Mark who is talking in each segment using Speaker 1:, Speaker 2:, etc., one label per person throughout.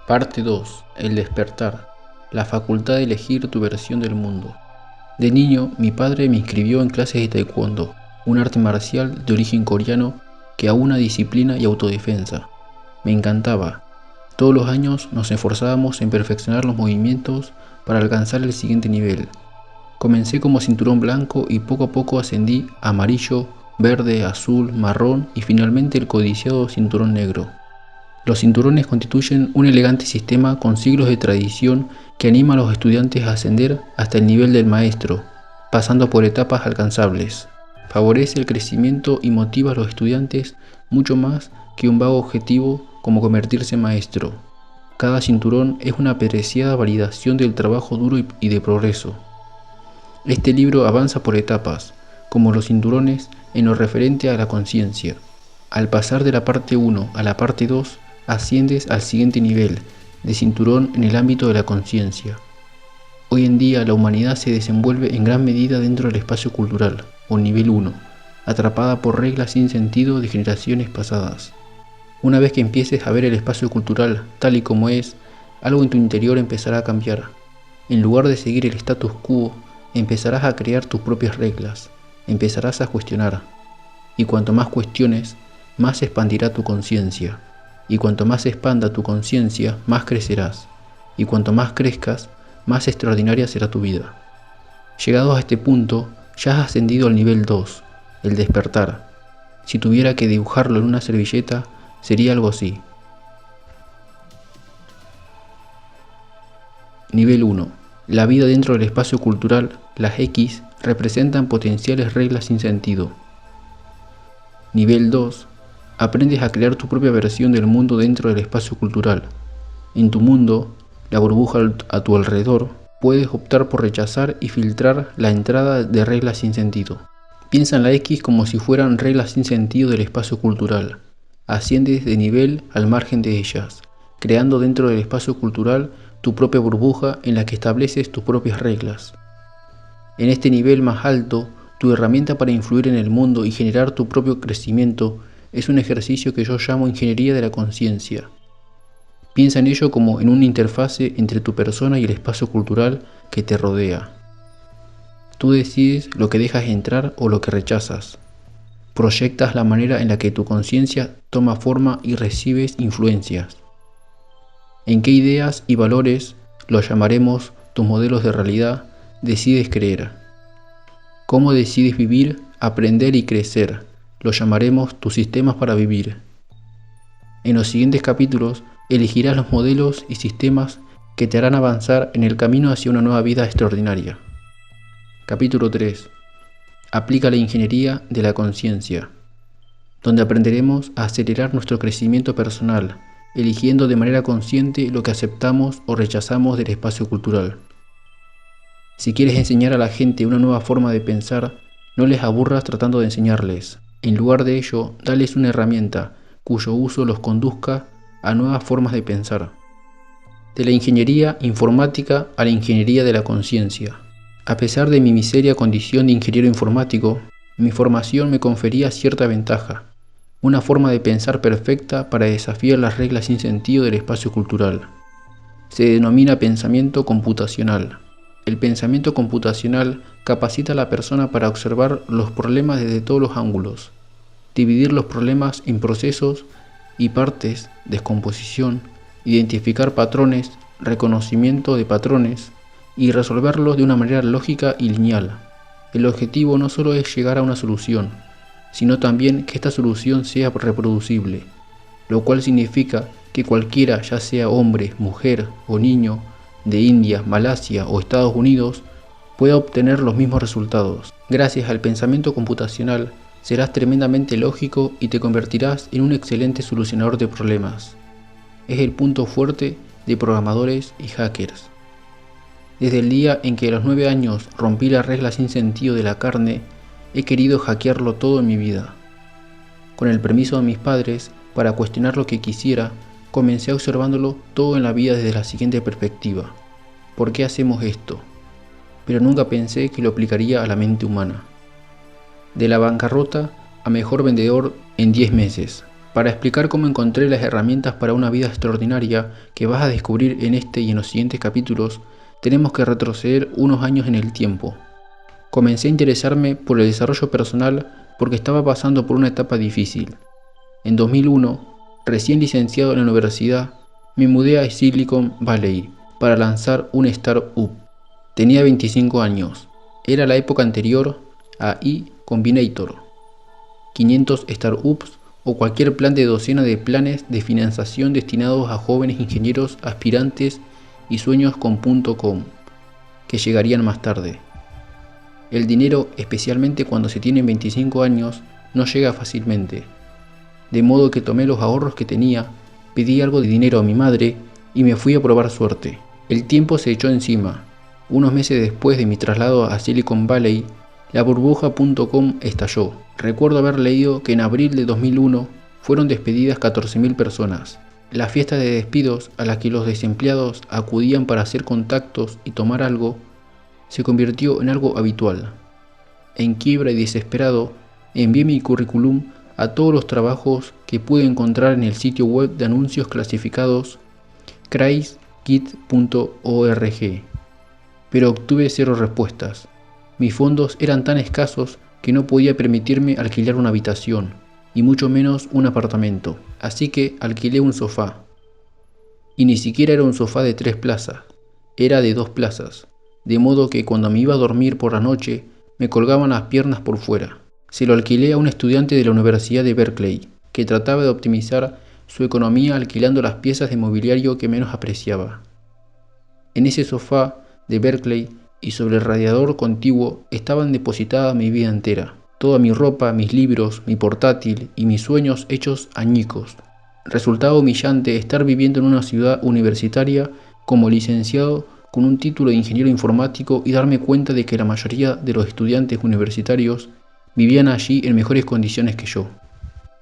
Speaker 1: Parte 2. El despertar. La facultad de elegir tu versión del mundo. De niño, mi padre me inscribió en clases de taekwondo, un arte marcial de origen coreano que aúna disciplina y autodefensa. Me encantaba. Todos los años nos esforzábamos en perfeccionar los movimientos para alcanzar el siguiente nivel. Comencé como cinturón blanco y poco a poco ascendí a amarillo, verde, azul, marrón y finalmente el codiciado cinturón negro. Los cinturones constituyen un elegante sistema con siglos de tradición que anima a los estudiantes a ascender hasta el nivel del maestro, pasando por etapas alcanzables. Favorece el crecimiento y motiva a los estudiantes mucho más que un vago objetivo como convertirse en maestro. Cada cinturón es una apreciada validación del trabajo duro y de progreso. Este libro avanza por etapas, como los cinturones en lo referente a la conciencia. Al pasar de la parte 1 a la parte 2, asciendes al siguiente nivel de cinturón en el ámbito de la conciencia. Hoy en día la humanidad se desenvuelve en gran medida dentro del espacio cultural, o nivel 1, atrapada por reglas sin sentido de generaciones pasadas. Una vez que empieces a ver el espacio cultural tal y como es, algo en tu interior empezará a cambiar. En lugar de seguir el status quo, empezarás a crear tus propias reglas, empezarás a cuestionar. Y cuanto más cuestiones, más se expandirá tu conciencia. Y cuanto más se expanda tu conciencia, más crecerás. Y cuanto más crezcas, más extraordinaria será tu vida. Llegados a este punto, ya has ascendido al nivel 2, el despertar. Si tuviera que dibujarlo en una servilleta, sería algo así. Nivel 1. La vida dentro del espacio cultural, las X, representan potenciales reglas sin sentido. Nivel 2. Aprendes a crear tu propia versión del mundo dentro del espacio cultural. En tu mundo, la burbuja a tu alrededor, puedes optar por rechazar y filtrar la entrada de reglas sin sentido. Piensa en la X como si fueran reglas sin sentido del espacio cultural. Asciendes de nivel al margen de ellas, creando dentro del espacio cultural tu propia burbuja en la que estableces tus propias reglas. En este nivel más alto, tu herramienta para influir en el mundo y generar tu propio crecimiento es un ejercicio que yo llamo ingeniería de la conciencia. Piensa en ello como en una interfase entre tu persona y el espacio cultural que te rodea. Tú decides lo que dejas entrar o lo que rechazas. Proyectas la manera en la que tu conciencia toma forma y recibes influencias. ¿En qué ideas y valores, los llamaremos tus modelos de realidad, decides creer? ¿Cómo decides vivir, aprender y crecer? Los llamaremos tus sistemas para vivir. En los siguientes capítulos elegirás los modelos y sistemas que te harán avanzar en el camino hacia una nueva vida extraordinaria. Capítulo 3. Aplica la ingeniería de la conciencia, donde aprenderemos a acelerar nuestro crecimiento personal, eligiendo de manera consciente lo que aceptamos o rechazamos del espacio cultural. Si quieres enseñar a la gente una nueva forma de pensar, no les aburras tratando de enseñarles. En lugar de ello, dales una herramienta cuyo uso los conduzca a nuevas formas de pensar. De la ingeniería informática a la ingeniería de la conciencia. A pesar de mi miseria condición de ingeniero informático, mi formación me confería cierta ventaja, una forma de pensar perfecta para desafiar las reglas sin sentido del espacio cultural. Se denomina pensamiento computacional. El pensamiento computacional capacita a la persona para observar los problemas desde todos los ángulos, dividir los problemas en procesos y partes, descomposición, identificar patrones, reconocimiento de patrones y resolverlos de una manera lógica y lineal. El objetivo no solo es llegar a una solución, sino también que esta solución sea reproducible, lo cual significa que cualquiera, ya sea hombre, mujer o niño, de India, Malasia o Estados Unidos, pueda obtener los mismos resultados. Gracias al pensamiento computacional, serás tremendamente lógico y te convertirás en un excelente solucionador de problemas. Es el punto fuerte de programadores y hackers. Desde el día en que a los 9 años rompí la regla sin sentido de la carne, he querido hackearlo todo en mi vida. Con el permiso de mis padres, para cuestionar lo que quisiera, comencé observándolo todo en la vida desde la siguiente perspectiva. ¿Por qué hacemos esto? Pero nunca pensé que lo aplicaría a la mente humana. De la bancarrota a mejor vendedor en 10 meses. Para explicar cómo encontré las herramientas para una vida extraordinaria que vas a descubrir en este y en los siguientes capítulos, tenemos que retroceder unos años en el tiempo. Comencé a interesarme por el desarrollo personal porque estaba pasando por una etapa difícil. En 2001, recién licenciado en la universidad, me mudé a Silicon Valley para lanzar un startup. Tenía 25 años. Era la época anterior a Y Combinator, 500 startups o cualquier plan de docena de planes de financiación destinados a jóvenes ingenieros aspirantes y sueños con .com, que llegarían más tarde. El dinero, especialmente cuando se tienen 25 años, no llega fácilmente. De modo que tomé los ahorros que tenía, pedí algo de dinero a mi madre y me fui a probar suerte. El tiempo se echó encima. Unos meses después de mi traslado a Silicon Valley, la burbuja.com estalló. Recuerdo haber leído que en abril de 2001 fueron despedidas 14.000 personas. La fiesta de despidos a la que los desempleados acudían para hacer contactos y tomar algo, se convirtió en algo habitual. En quiebra y desesperado, envié mi currículum a todos los trabajos que pude encontrar en el sitio web de anuncios clasificados craigslist.org, pero obtuve 0 respuestas. Mis fondos eran tan escasos que no podía permitirme alquilar una habitación, y mucho menos un apartamento, así que alquilé un sofá. Y ni siquiera era un sofá de 3 plazas, era de 2 plazas, de modo que cuando me iba a dormir por la noche me colgaban las piernas por fuera. Se lo alquilé a un estudiante de la Universidad de Berkeley, que trataba de optimizar su economía alquilando las piezas de mobiliario que menos apreciaba. En ese sofá de Berkeley y sobre el radiador contiguo estaban depositada mi vida entera, toda mi ropa, mis libros, mi portátil y mis sueños hechos añicos. Resultaba humillante estar viviendo en una ciudad universitaria como licenciado con un título de ingeniero informático y darme cuenta de que la mayoría de los estudiantes universitarios vivían allí en mejores condiciones que yo.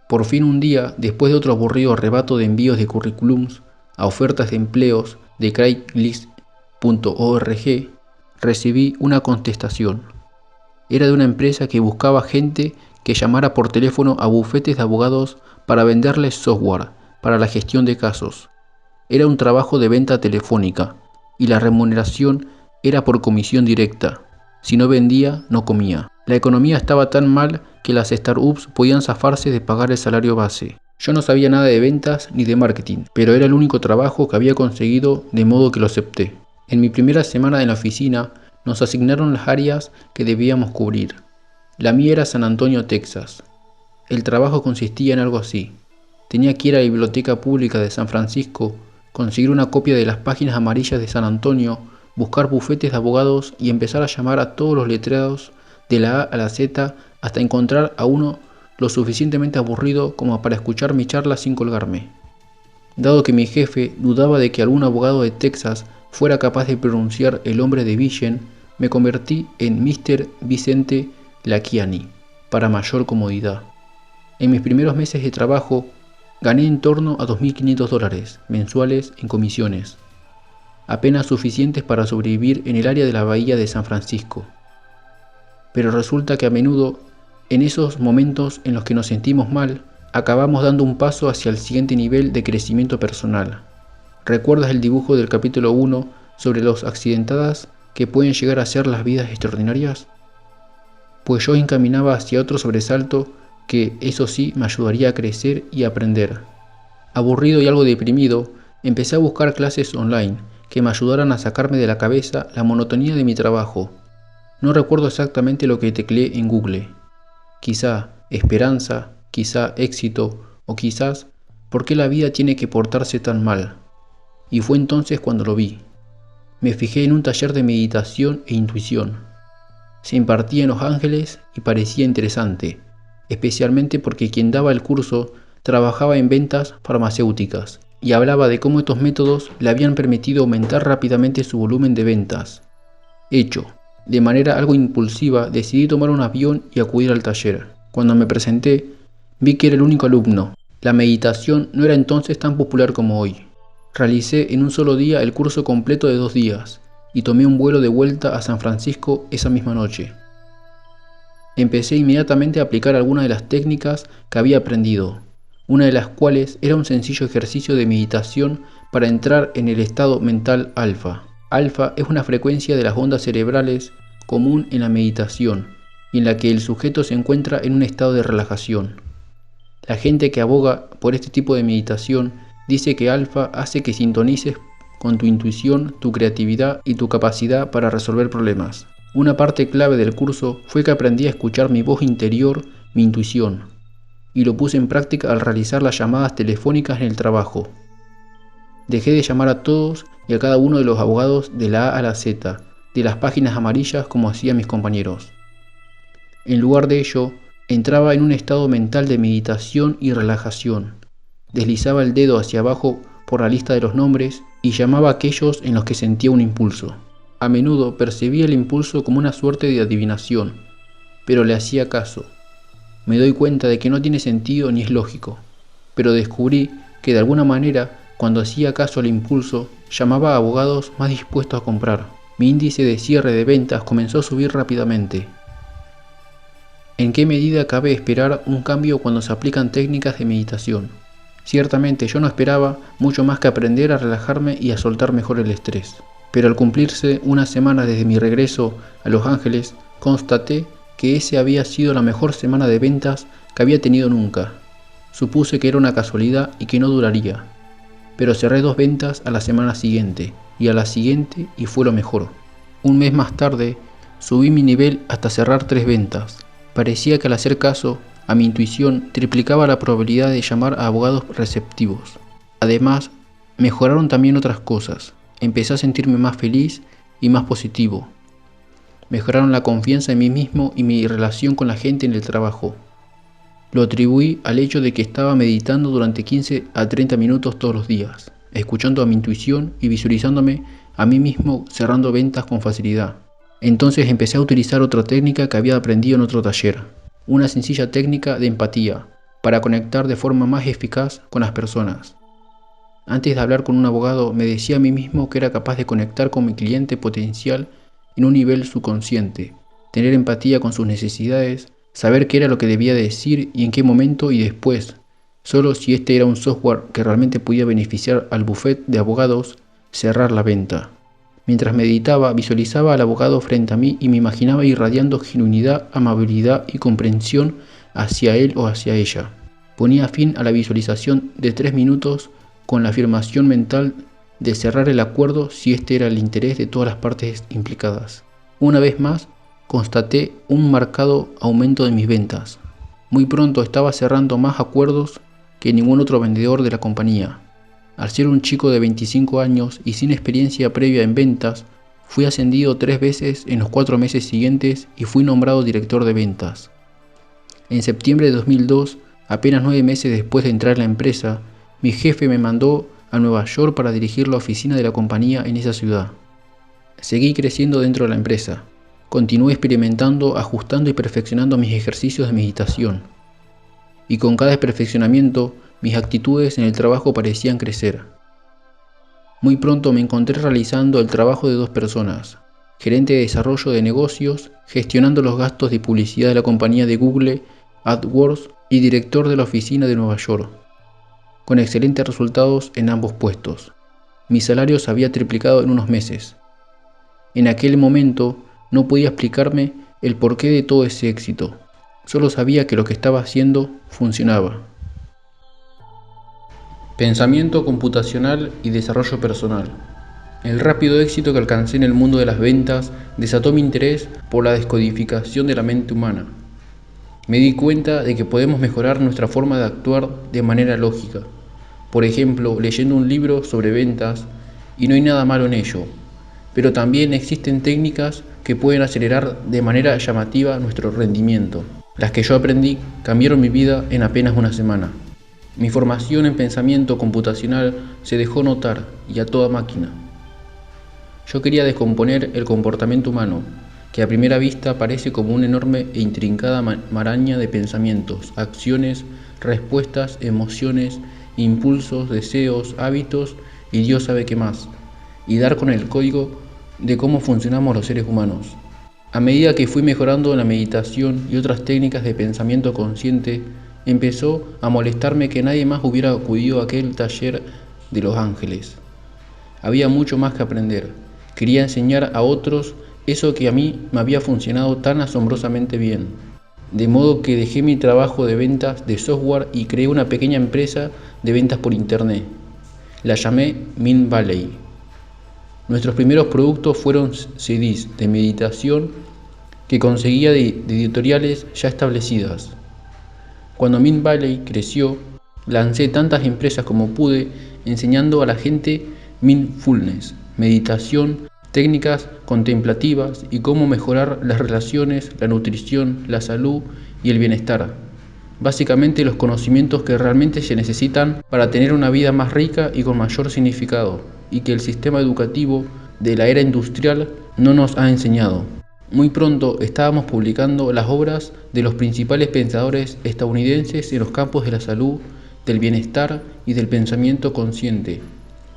Speaker 1: Por fin un día, después de otro aburrido arrebato de envíos de currículums a ofertas de empleos de Craigslist.org, recibí una contestación. Era de una empresa que buscaba gente que llamara por teléfono a bufetes de abogados para venderles software para la gestión de casos. Era un trabajo de venta telefónica y la remuneración era por comisión directa. Si no vendía, no comía. La economía estaba tan mal que las startups podían zafarse de pagar el salario base. Yo no sabía nada de ventas ni de marketing, pero era el único trabajo que había conseguido, de modo que lo acepté. En mi primera semana en la oficina, nos asignaron las áreas que debíamos cubrir. La mía era San Antonio, Texas. El trabajo consistía en algo así. Tenía que ir a la biblioteca pública de San Francisco, conseguir una copia de las páginas amarillas de San Antonio, buscar bufetes de abogados y empezar a llamar a todos los letrados de la A a la Z hasta encontrar a uno lo suficientemente aburrido como para escuchar mi charla sin colgarme. Dado que mi jefe dudaba de que algún abogado de Texas fuera capaz de pronunciar el nombre de Villen, me convertí en Mr. Vicente Lacchiani, para mayor comodidad. En mis primeros meses de trabajo, gané en torno a $2.500 mensuales en comisiones, apenas suficientes para sobrevivir en el área de la bahía de San Francisco. Pero resulta que a menudo, en esos momentos en los que nos sentimos mal, acabamos dando un paso hacia el siguiente nivel de crecimiento personal. ¿Recuerdas el dibujo del capítulo 1 sobre los accidentadas que pueden llegar a ser las vidas extraordinarias? Pues yo encaminaba hacia otro sobresalto que, eso sí, me ayudaría a crecer y aprender. Aburrido y algo deprimido, empecé a buscar clases online que me ayudaran a sacarme de la cabeza la monotonía de mi trabajo. No recuerdo exactamente lo que tecleé en Google. Quizá esperanza, quizá éxito, o quizás ¿por qué la vida tiene que portarse tan mal? Y fue entonces cuando lo vi. Me fijé en un taller de meditación e intuición. Se impartía en Los Ángeles y parecía interesante, especialmente porque quien daba el curso trabajaba en ventas farmacéuticas y hablaba de cómo estos métodos le habían permitido aumentar rápidamente su volumen de ventas. Hecho, de manera algo impulsiva, decidí tomar un avión y acudir al taller. Cuando me presenté, vi que era el único alumno. La meditación no era entonces tan popular como hoy. Realicé en un solo día el curso completo de 2 días y tomé un vuelo de vuelta a San Francisco esa misma noche. Empecé inmediatamente a aplicar algunas de las técnicas que había aprendido. una de las cuales era un sencillo ejercicio de meditación para entrar en el estado mental alfa. Alfa es una frecuencia de las ondas cerebrales común en la meditación y en la que el sujeto se encuentra en un estado de relajación. La gente que aboga por este tipo de meditación dice que alfa hace que sintonices con tu intuición, tu creatividad y tu capacidad para resolver problemas. Una parte clave del curso fue que aprendí a escuchar mi voz interior, mi intuición, y lo puse en práctica al realizar las llamadas telefónicas en el trabajo. Dejé de llamar a todos y a cada uno de los abogados de la A a la Z, de las páginas amarillas como hacían mis compañeros. En lugar de ello, entraba en un estado mental de meditación y relajación. Deslizaba el dedo hacia abajo por la lista de los nombres y llamaba a aquellos en los que sentía un impulso. A menudo percibía el impulso como una suerte de adivinación, pero le hacía caso. Me doy cuenta de que no tiene sentido ni es lógico, pero descubrí que de alguna manera, cuando hacía caso al impulso, llamaba a abogados más dispuestos a comprar. Mi índice de cierre de ventas comenzó a subir rápidamente. ¿En qué medida cabe esperar un cambio cuando se aplican técnicas de meditación? Ciertamente yo no esperaba mucho más que aprender a relajarme y a soltar mejor el estrés. Pero al cumplirse una semana desde mi regreso a Los Ángeles, constaté que esa había sido la mejor semana de ventas que había tenido nunca. Supuse que era una casualidad y que no duraría. Pero cerré 2 ventas a la semana siguiente, y a la siguiente, y fue lo mejor. Un mes más tarde, subí mi nivel hasta cerrar 3 ventas. Parecía que al hacer caso a mi intuición triplicaba la probabilidad de llamar a abogados receptivos. Además, mejoraron también otras cosas. Empecé a sentirme más feliz y más positivo. Mejoraron la confianza en mí mismo y mi relación con la gente en el trabajo. Lo atribuí al hecho de que estaba meditando durante 15 a 30 minutos todos los días, escuchando a mi intuición y visualizándome a mí mismo cerrando ventas con facilidad. Entonces empecé a utilizar otra técnica que había aprendido en otro taller, una sencilla técnica de empatía, para conectar de forma más eficaz con las personas. Antes de hablar con un abogado me decía a mí mismo que era capaz de conectar con mi cliente potencial en un nivel subconsciente, tener empatía con sus necesidades, saber qué era lo que debía decir y en qué momento y después, solo si este era un software que realmente podía beneficiar al bufete de abogados, cerrar la venta. Mientras meditaba, visualizaba al abogado frente a mí y me imaginaba irradiando genuinidad, amabilidad y comprensión hacia él o hacia ella. Ponía fin a la visualización de 3 minutos con la afirmación mental de cerrar el acuerdo si este era el interés de todas las partes implicadas. Una vez más, constaté un marcado aumento de mis ventas. Muy pronto estaba cerrando más acuerdos que ningún otro vendedor de la compañía. Al ser un chico de 25 años y sin experiencia previa en ventas, fui ascendido 3 veces en los 4 meses siguientes y fui nombrado director de ventas. En septiembre de 2002, apenas 9 meses después de entrar a la empresa, mi jefe me mandó a Nueva York para dirigir la oficina de la compañía en esa ciudad. Seguí creciendo dentro de la empresa. Continué experimentando, ajustando y perfeccionando mis ejercicios de meditación. Y con cada perfeccionamiento, mis actitudes en el trabajo parecían crecer. Muy pronto me encontré realizando el trabajo de 2 personas, gerente de desarrollo de negocios, gestionando los gastos de publicidad de la compañía de Google, AdWords y director de la oficina de Nueva York, con excelentes resultados en ambos puestos. Mi salario se había triplicado en unos meses. En aquel momento no podía explicarme el porqué de todo ese éxito. Solo sabía que lo que estaba haciendo funcionaba. Pensamiento computacional y desarrollo personal. El rápido éxito que alcancé en el mundo de las ventas desató mi interés por la descodificación de la mente humana. Me di cuenta de que podemos mejorar nuestra forma de actuar de manera lógica. Por ejemplo, leyendo un libro sobre ventas, y no hay nada malo en ello. Pero también existen técnicas que pueden acelerar de manera llamativa nuestro rendimiento. Las que yo aprendí cambiaron mi vida en apenas una semana. Mi formación en pensamiento computacional se dejó notar, y a toda máquina. Yo quería descomponer el comportamiento humano, que a primera vista parece como una enorme e intrincada maraña de pensamientos, acciones, respuestas, emociones, impulsos, deseos, hábitos y Dios sabe qué más, y dar con el código de cómo funcionamos los seres humanos. A medida que fui mejorando en la meditación y otras técnicas de pensamiento consciente, empezó a molestarme que nadie más hubiera acudido a aquel taller de Los Ángeles. Había mucho más que aprender. Quería enseñar a otros eso que a mí me había funcionado tan asombrosamente bien. De modo que dejé mi trabajo de ventas de software y creé una pequeña empresa de ventas por internet. La llamé Mindvalley. Nuestros primeros productos fueron CDs de meditación que conseguía de editoriales ya establecidas. Cuando Mindvalley creció, lancé tantas empresas como pude enseñando a la gente mindfulness, meditación, técnicas contemplativas y cómo mejorar las relaciones, la nutrición, la salud y el bienestar. Básicamente los conocimientos que realmente se necesitan para tener una vida más rica y con mayor significado, y que el sistema educativo de la era industrial no nos ha enseñado. Muy pronto estábamos publicando las obras de los principales pensadores estadounidenses en los campos de la salud, del bienestar y del pensamiento consciente,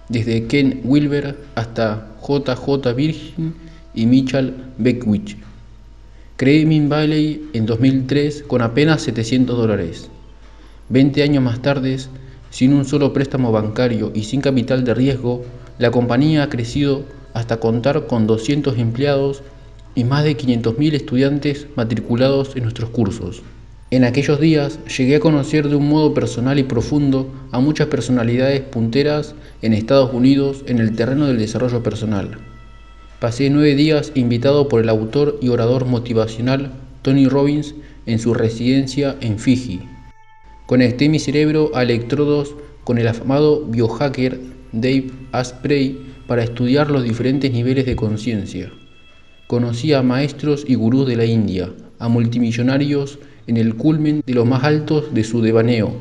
Speaker 1: desde Ken Wilber hasta J.J. Virgin y Michael Beckwith. Creé Mindvalley en 2003 con apenas $700. 20 años más tarde, sin un solo préstamo bancario y sin capital de riesgo, la compañía ha crecido hasta contar con 200 empleados y más de 500.000 estudiantes matriculados en nuestros cursos. En aquellos días llegué a conocer de un modo personal y profundo a muchas personalidades punteras en Estados Unidos en el terreno del desarrollo personal. Pasé 9 días invitado por el autor y orador motivacional Tony Robbins en su residencia en Fiji. Conecté mi cerebro a electrodos con el afamado biohacker Dave Asprey para estudiar los diferentes niveles de conciencia. Conocí a maestros y gurús de la India, a multimillonarios en el culmen de los más altos de su devaneo,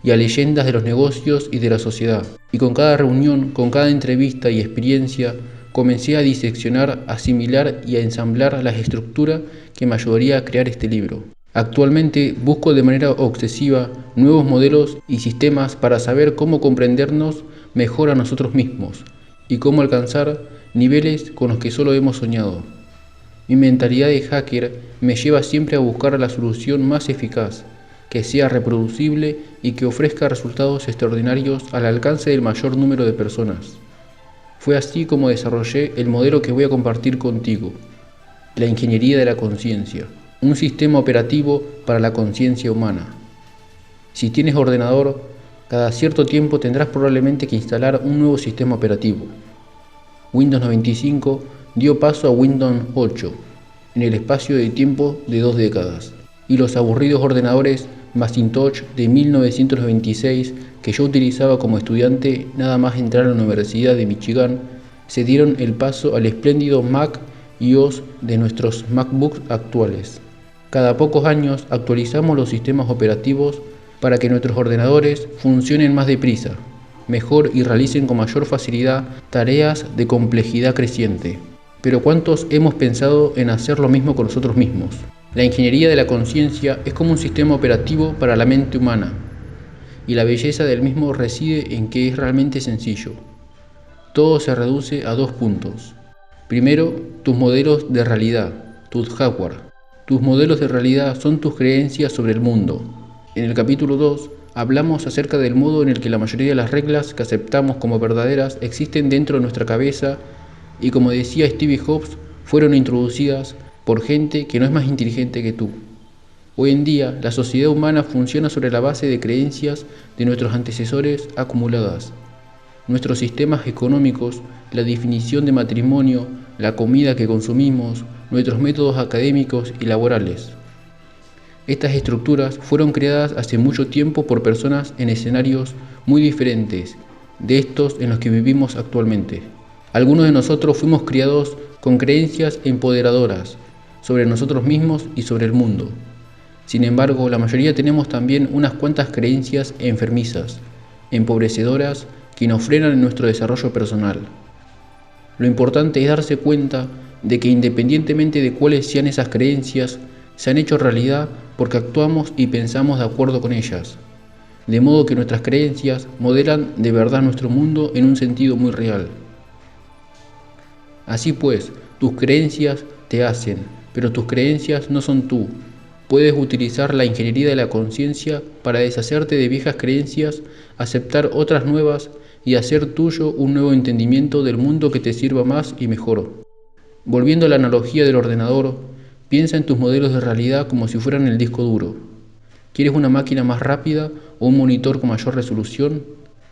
Speaker 1: y a leyendas de los negocios y de la sociedad. Y con cada reunión, con cada entrevista y experiencia, comencé a diseccionar, asimilar y a ensamblar la estructura que me ayudaría a crear este libro. Actualmente busco de manera obsesiva nuevos modelos y sistemas para saber cómo comprendernos mejor a nosotros mismos y cómo alcanzar niveles con los que solo hemos soñado. Mi mentalidad de hacker me lleva siempre a buscar la solución más eficaz, que sea reproducible y que ofrezca resultados extraordinarios al alcance del mayor número de personas. Fue así como desarrollé el modelo que voy a compartir contigo, la ingeniería de la conciencia, un sistema operativo para la conciencia humana. Si tienes ordenador, cada cierto tiempo tendrás probablemente que instalar un nuevo sistema operativo. Windows 95 dio paso a Windows 8 en el espacio de tiempo de 2 décadas, y los aburridos ordenadores Macintosh de 1996 que yo utilizaba como estudiante nada más entrar a la Universidad de Michigan se dieron el paso al espléndido Mac OS de nuestros MacBooks actuales. Cada pocos años actualizamos los sistemas operativos para que nuestros ordenadores funcionen más deprisa, mejor y realicen con mayor facilidad tareas de complejidad creciente. Pero ¿cuántos hemos pensado en hacer lo mismo con nosotros mismos? La ingeniería de la conciencia es como un sistema operativo para la mente humana, y la belleza del mismo reside en que es realmente sencillo. Todo se reduce a 2 puntos. Primero, tus modelos de realidad, tus hardware. Tus modelos de realidad son tus creencias sobre el mundo. En el capítulo 2 hablamos acerca del modo en el que la mayoría de las reglas que aceptamos como verdaderas existen dentro de nuestra cabeza y, como decía Steve Jobs, fueron introducidas por gente que no es más inteligente que tú. Hoy en día, la sociedad humana funciona sobre la base de creencias de nuestros antecesores acumuladas. Nuestros sistemas económicos, la definición de matrimonio, la comida que consumimos, nuestros métodos académicos y laborales. Estas estructuras fueron creadas hace mucho tiempo por personas en escenarios muy diferentes de estos en los que vivimos actualmente. Algunos de nosotros fuimos criados con creencias empoderadoras sobre nosotros mismos y sobre el mundo. Sin embargo, la mayoría tenemos también unas cuantas creencias enfermizas, empobrecedoras, que nos frenan en nuestro desarrollo personal. Lo importante es darse cuenta de que independientemente de cuáles sean esas creencias, se han hecho realidad porque actuamos y pensamos de acuerdo con ellas. De modo que nuestras creencias modelan de verdad nuestro mundo en un sentido muy real. Así pues, tus creencias te hacen, pero tus creencias no son tú. Puedes utilizar la ingeniería de la conciencia para deshacerte de viejas creencias, aceptar otras nuevas y hacer tuyo un nuevo entendimiento del mundo que te sirva más y mejor. Volviendo a la analogía del ordenador, piensa en tus modelos de realidad como si fueran el disco duro. ¿Quieres una máquina más rápida o un monitor con mayor resolución?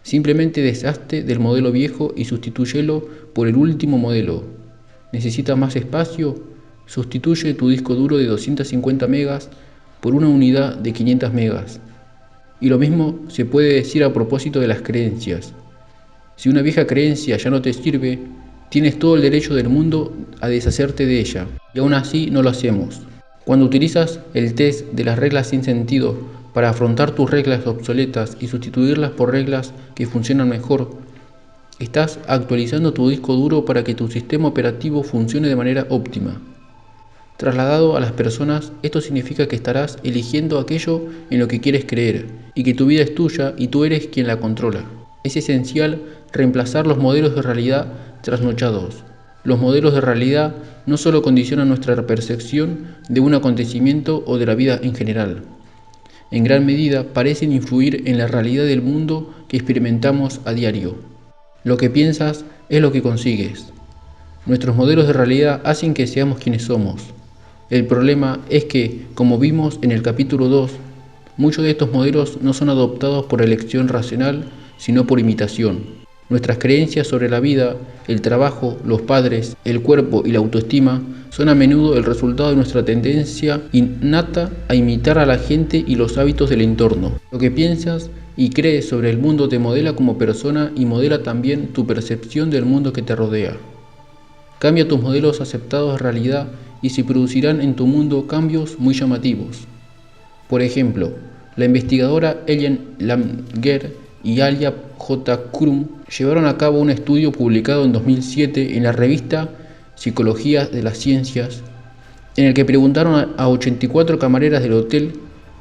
Speaker 1: Simplemente deshazte del modelo viejo y sustitúyelo por el último modelo. ¿Necesitas más espacio? Sustituye tu disco duro de 250 megas por una unidad de 500 megas. Y lo mismo se puede decir a propósito de las creencias. Si una vieja creencia ya no te sirve, tienes todo el derecho del mundo a deshacerte de ella, y aún así no lo hacemos. Cuando utilizas el test de las reglas sin sentido para afrontar tus reglas obsoletas y sustituirlas por reglas que funcionan mejor, estás actualizando tu disco duro para que tu sistema operativo funcione de manera óptima. Trasladado a las personas, esto significa que estarás eligiendo aquello en lo que quieres creer y que tu vida es tuya y tú eres quien la controla. Es esencial reemplazar los modelos de realidad trasnochados. Los modelos de realidad no solo condicionan nuestra percepción de un acontecimiento o de la vida en general. En gran medida parecen influir en la realidad del mundo que experimentamos a diario. Lo que piensas es lo que consigues. Nuestros modelos de realidad hacen que seamos quienes somos. El problema es que, como vimos en el capítulo 2, muchos de estos modelos no son adoptados por elección racional, sino por imitación. Nuestras creencias sobre la vida, el trabajo, los padres, el cuerpo y la autoestima son a menudo el resultado de nuestra tendencia innata a imitar a la gente y los hábitos del entorno. Lo que piensas y crees sobre el mundo te modela como persona y modela también tu percepción del mundo que te rodea. Cambia tus modelos aceptados de realidad y se producirán en tu mundo cambios muy llamativos. Por ejemplo, la investigadora Ellen Langer y Alia J. Krum llevaron a cabo un estudio publicado en 2007 en la revista Psicología de las Ciencias, en el que preguntaron a 84 camareras del hotel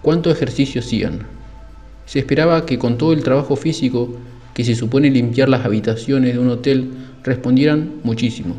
Speaker 1: cuánto ejercicio hacían. Se esperaba que con todo el trabajo físico que se supone limpiar las habitaciones de un hotel respondieran muchísimo.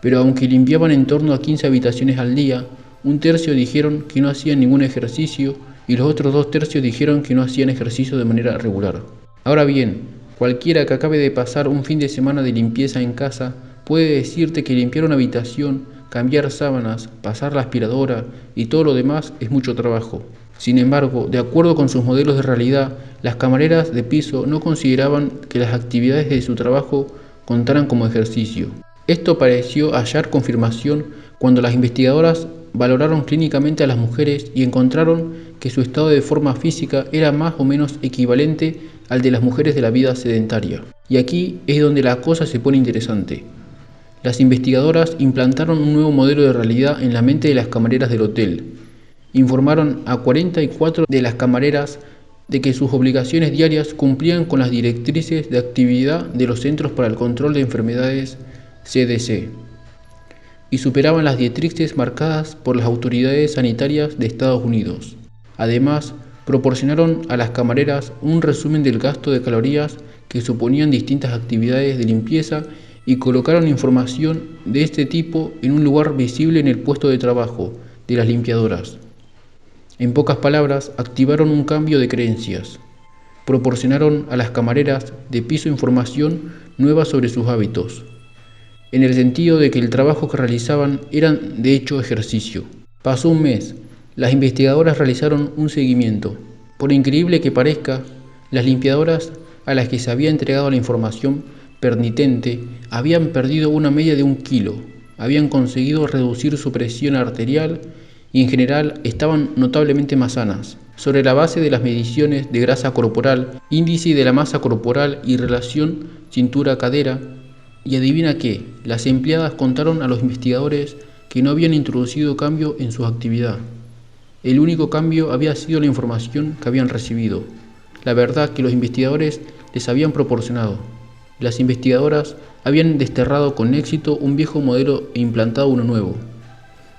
Speaker 1: Pero aunque limpiaban en torno a 15 habitaciones al día, un tercio dijeron que no hacían ningún ejercicio y los otros 2 tercios dijeron que no hacían ejercicio de manera regular. Ahora bien, cualquiera que acabe de pasar un fin de semana de limpieza en casa puede decirte que limpiar una habitación, cambiar sábanas, pasar la aspiradora y todo lo demás es mucho trabajo. Sin embargo, de acuerdo con sus modelos de realidad, las camareras de piso no consideraban que las actividades de su trabajo contaran como ejercicio. Esto pareció hallar confirmación cuando las investigadoras valoraron clínicamente a las mujeres y encontraron que su estado de forma física era más o menos equivalente al de las mujeres de la vida sedentaria. Y aquí es donde la cosa se pone interesante. Las investigadoras implantaron un nuevo modelo de realidad en la mente de las camareras del hotel. Informaron a 44 de las camareras de que sus obligaciones diarias cumplían con las directrices de actividad de los Centros para el Control de Enfermedades CDC y superaban las directrices marcadas por las autoridades sanitarias de Estados Unidos. Además, proporcionaron a las camareras un resumen del gasto de calorías que suponían distintas actividades de limpieza y colocaron información de este tipo en un lugar visible en el puesto de trabajo de las limpiadoras. En pocas palabras, activaron un cambio de creencias. Proporcionaron a las camareras de piso información nueva sobre sus hábitos, en el sentido de que el trabajo que realizaban era de hecho ejercicio. Pasó un mes. Las investigadoras realizaron un seguimiento. Por increíble que parezca, las limpiadoras a las que se había entregado la información pertinente habían perdido una media de 1 kilo, habían conseguido reducir su presión arterial y en general estaban notablemente más sanas. Sobre la base de las mediciones de grasa corporal, índice de la masa corporal y relación cintura-cadera, y adivina qué, las empleadas contaron a los investigadores que no habían introducido cambio en su actividad. El único cambio había sido la información que habían recibido, la verdad que los investigadores les habían proporcionado. Las investigadoras habían desterrado con éxito un viejo modelo e implantado uno nuevo.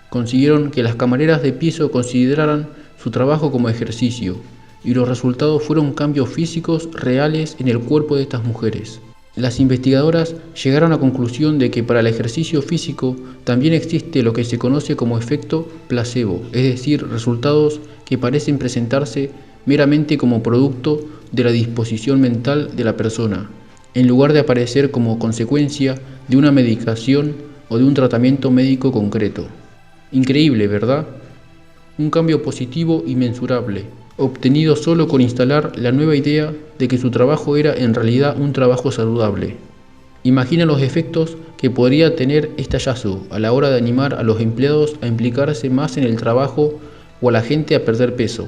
Speaker 1: Consiguieron que las camareras de piso consideraran su trabajo como ejercicio, y los resultados fueron cambios físicos reales en el cuerpo de estas mujeres. Las investigadoras llegaron a la conclusión de que para el ejercicio físico también existe lo que se conoce como efecto placebo, es decir, resultados que parecen presentarse meramente como producto de la disposición mental de la persona, en lugar de aparecer como consecuencia de una medicación o de un tratamiento médico concreto. Increíble, ¿verdad? Un cambio positivo y mensurable, obtenido solo con instalar la nueva idea de que su trabajo era en realidad un trabajo saludable. Imagina los efectos que podría tener este hallazgo a la hora de animar a los empleados a implicarse más en el trabajo o a la gente a perder peso.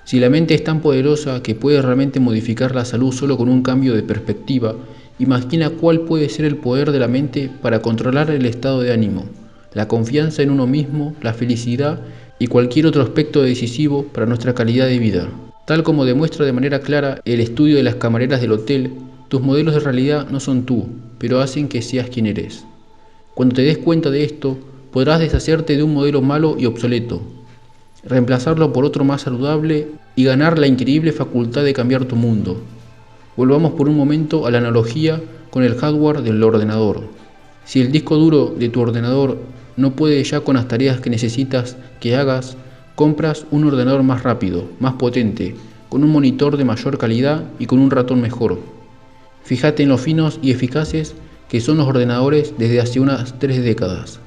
Speaker 1: Si la mente es tan poderosa que puede realmente modificar la salud solo con un cambio de perspectiva, imagina cuál puede ser el poder de la mente para controlar el estado de ánimo, la confianza en uno mismo, la felicidad y cualquier otro aspecto decisivo para nuestra calidad de vida. Tal como demuestra de manera clara el estudio de las camareras del hotel, tus modelos de realidad no son tú, pero hacen que seas quien eres. Cuando te des cuenta de esto, podrás deshacerte de un modelo malo y obsoleto, reemplazarlo por otro más saludable y ganar la increíble facultad de cambiar tu mundo. Volvamos por un momento a la analogía con el hardware del ordenador. Si el disco duro de tu ordenador no puede ya con las tareas que necesitas que hagas, compras un ordenador más rápido, más potente, con un monitor de mayor calidad y con un ratón mejor. Fíjate en lo finos y eficaces que son los ordenadores desde hace unas 3 décadas.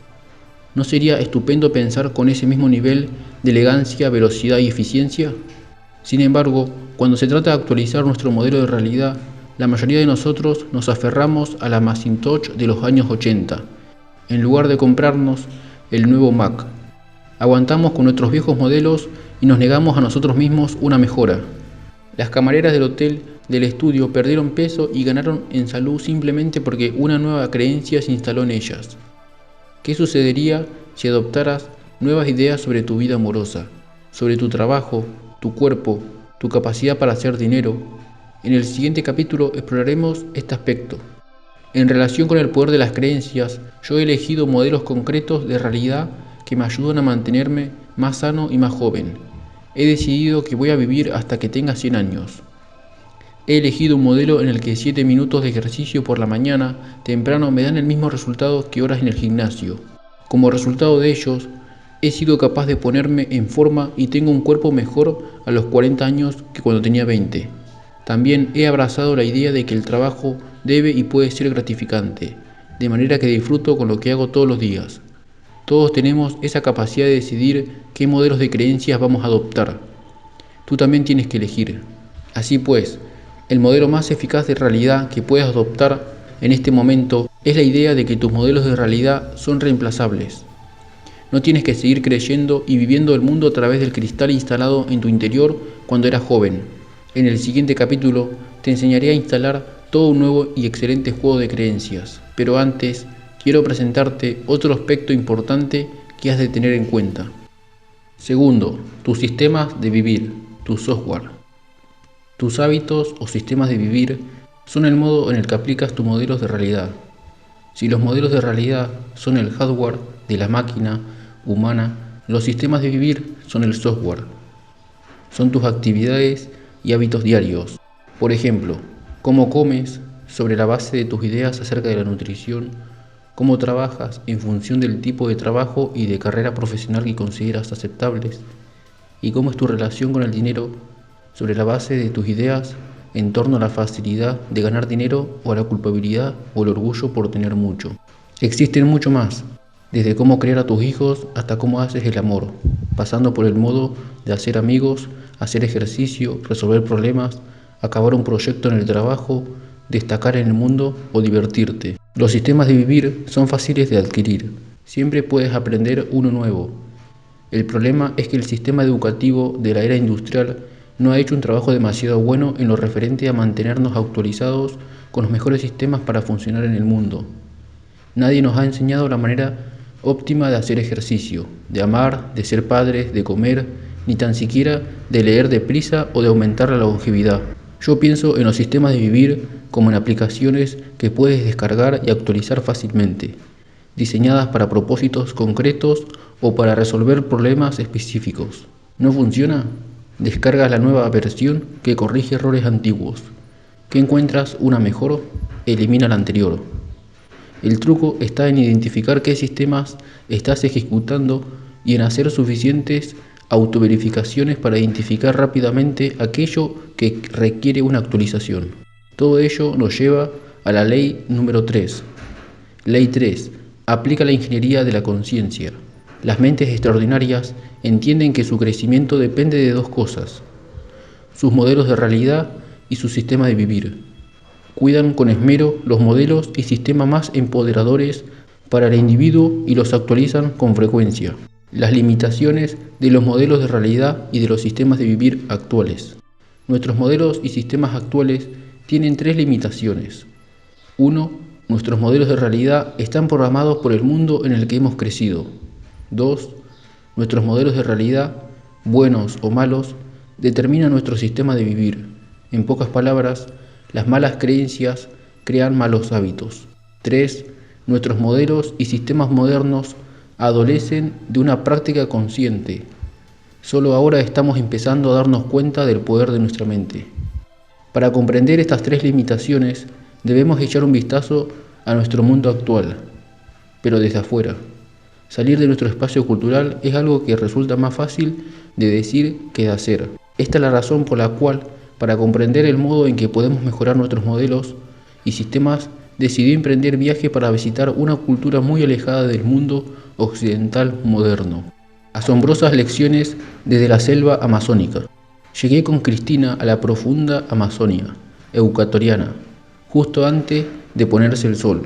Speaker 1: ¿No sería estupendo pensar con ese mismo nivel de elegancia, velocidad y eficiencia? Sin embargo, cuando se trata de actualizar nuestro modelo de realidad, la mayoría de nosotros nos aferramos a la Macintosh de los años 80, en lugar de comprarnos el nuevo Mac. Aguantamos con nuestros viejos modelos y nos negamos a nosotros mismos una mejora. Las camareras del hotel del estudio perdieron peso y ganaron en salud simplemente porque una nueva creencia se instaló en ellas. ¿Qué sucedería si adoptaras nuevas ideas sobre tu vida amorosa, sobre tu trabajo, tu cuerpo, tu capacidad para hacer dinero? En el siguiente capítulo exploraremos este aspecto. En relación con el poder de las creencias, yo he elegido modelos concretos de realidad que me ayudan a mantenerme más sano y más joven. He decidido que voy a vivir hasta que tenga 100 años. He elegido un modelo en el que 7 minutos de ejercicio por la mañana temprano me dan el mismo resultado que horas en el gimnasio. Como resultado de ellos, he sido capaz de ponerme en forma y tengo un cuerpo mejor a los 40 años que cuando tenía 20. También he abrazado la idea de que el trabajo debe y puede ser gratificante, de manera que disfruto con lo que hago todos los días. Todos tenemos esa capacidad de decidir qué modelos de creencias vamos a adoptar. Tú también tienes que elegir. Así pues, el modelo más eficaz de realidad que puedes adoptar en este momento es la idea de que tus modelos de realidad son reemplazables. No tienes que seguir creyendo y viviendo el mundo a través del cristal instalado en tu interior cuando eras joven. En el siguiente capítulo te enseñaré a instalar todo un nuevo y excelente juego de creencias. Pero antes, quiero presentarte otro aspecto importante que has de tener en cuenta. Segundo, tus sistemas de vivir, tu software. Tus hábitos o sistemas de vivir son el modo en el que aplicas tus modelos de realidad. Si los modelos de realidad son el hardware de la máquina humana, los sistemas de vivir son el software. Son tus actividades y hábitos diarios. Por ejemplo, cómo comes sobre la base de tus ideas acerca de la nutrición, cómo trabajas en función del tipo de trabajo y de carrera profesional que consideras aceptables, y cómo es tu relación con el dinero sobre la base de tus ideas en torno a la facilidad de ganar dinero o a la culpabilidad o el orgullo por tener mucho. Existen mucho más, desde cómo criar a tus hijos hasta cómo haces el amor, pasando por el modo de hacer amigos, hacer ejercicio, resolver problemas, acabar un proyecto en el trabajo, destacar en el mundo o divertirte. Los sistemas de vivir son fáciles de adquirir. Siempre puedes aprender uno nuevo. El problema es que el sistema educativo de la era industrial no ha hecho un trabajo demasiado bueno en lo referente a mantenernos actualizados con los mejores sistemas para funcionar en el mundo. Nadie nos ha enseñado la manera óptima de hacer ejercicio, de amar, de ser padres, de comer, ni tan siquiera de leer deprisa o de aumentar la longevidad. Yo pienso en los sistemas de vivir como en aplicaciones que puedes descargar y actualizar fácilmente, diseñadas para propósitos concretos o para resolver problemas específicos. ¿No funciona? Descargas la nueva versión que corrige errores antiguos. ¿Qué encuentras una mejor? elimina el anterior. El truco está en identificar qué sistemas estás ejecutando y en hacer suficientes autoverificaciones para identificar rápidamente aquello que requiere una actualización. Todo ello nos lleva a la ley número 3. Ley 3. Aplica la ingeniería de la conciencia. Las mentes extraordinarias entienden que su crecimiento depende de dos cosas: sus modelos de realidad y su sistema de vivir. Cuidan con esmero los modelos y sistemas más empoderadores para el individuo y los actualizan con frecuencia. Las limitaciones de los modelos de realidad y de los sistemas de vivir actuales. Nuestros modelos y sistemas actuales tienen tres limitaciones. 1. Nuestros modelos de realidad están programados por el mundo en el que hemos crecido. 2. Nuestros modelos de realidad, buenos o malos, determinan nuestro sistema de vivir. En pocas palabras, las malas creencias crean malos hábitos. 3. Nuestros modelos y sistemas modernos adolecen de una práctica consciente. Solo ahora estamos empezando a darnos cuenta del poder de nuestra mente. Para comprender estas tres limitaciones, debemos echar un vistazo a nuestro mundo actual, pero desde afuera. Salir de nuestro espacio cultural es algo que resulta más fácil de decir que de hacer. Esta es la razón por la cual, para comprender el modo en que podemos mejorar nuestros modelos y sistemas, decidí emprender viaje para visitar una cultura muy alejada del mundo occidental moderno. Asombrosas lecciones desde la selva amazónica. Llegué con Cristina a la profunda Amazonia ecuatoriana, justo antes de ponerse el sol.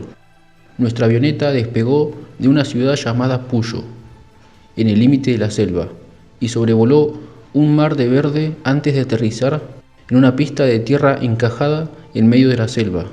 Speaker 1: Nuestra avioneta despegó de una ciudad llamada Puyo, en el límite de la selva, y sobrevoló un mar de verde antes de aterrizar en una pista de tierra encajada en medio de la selva.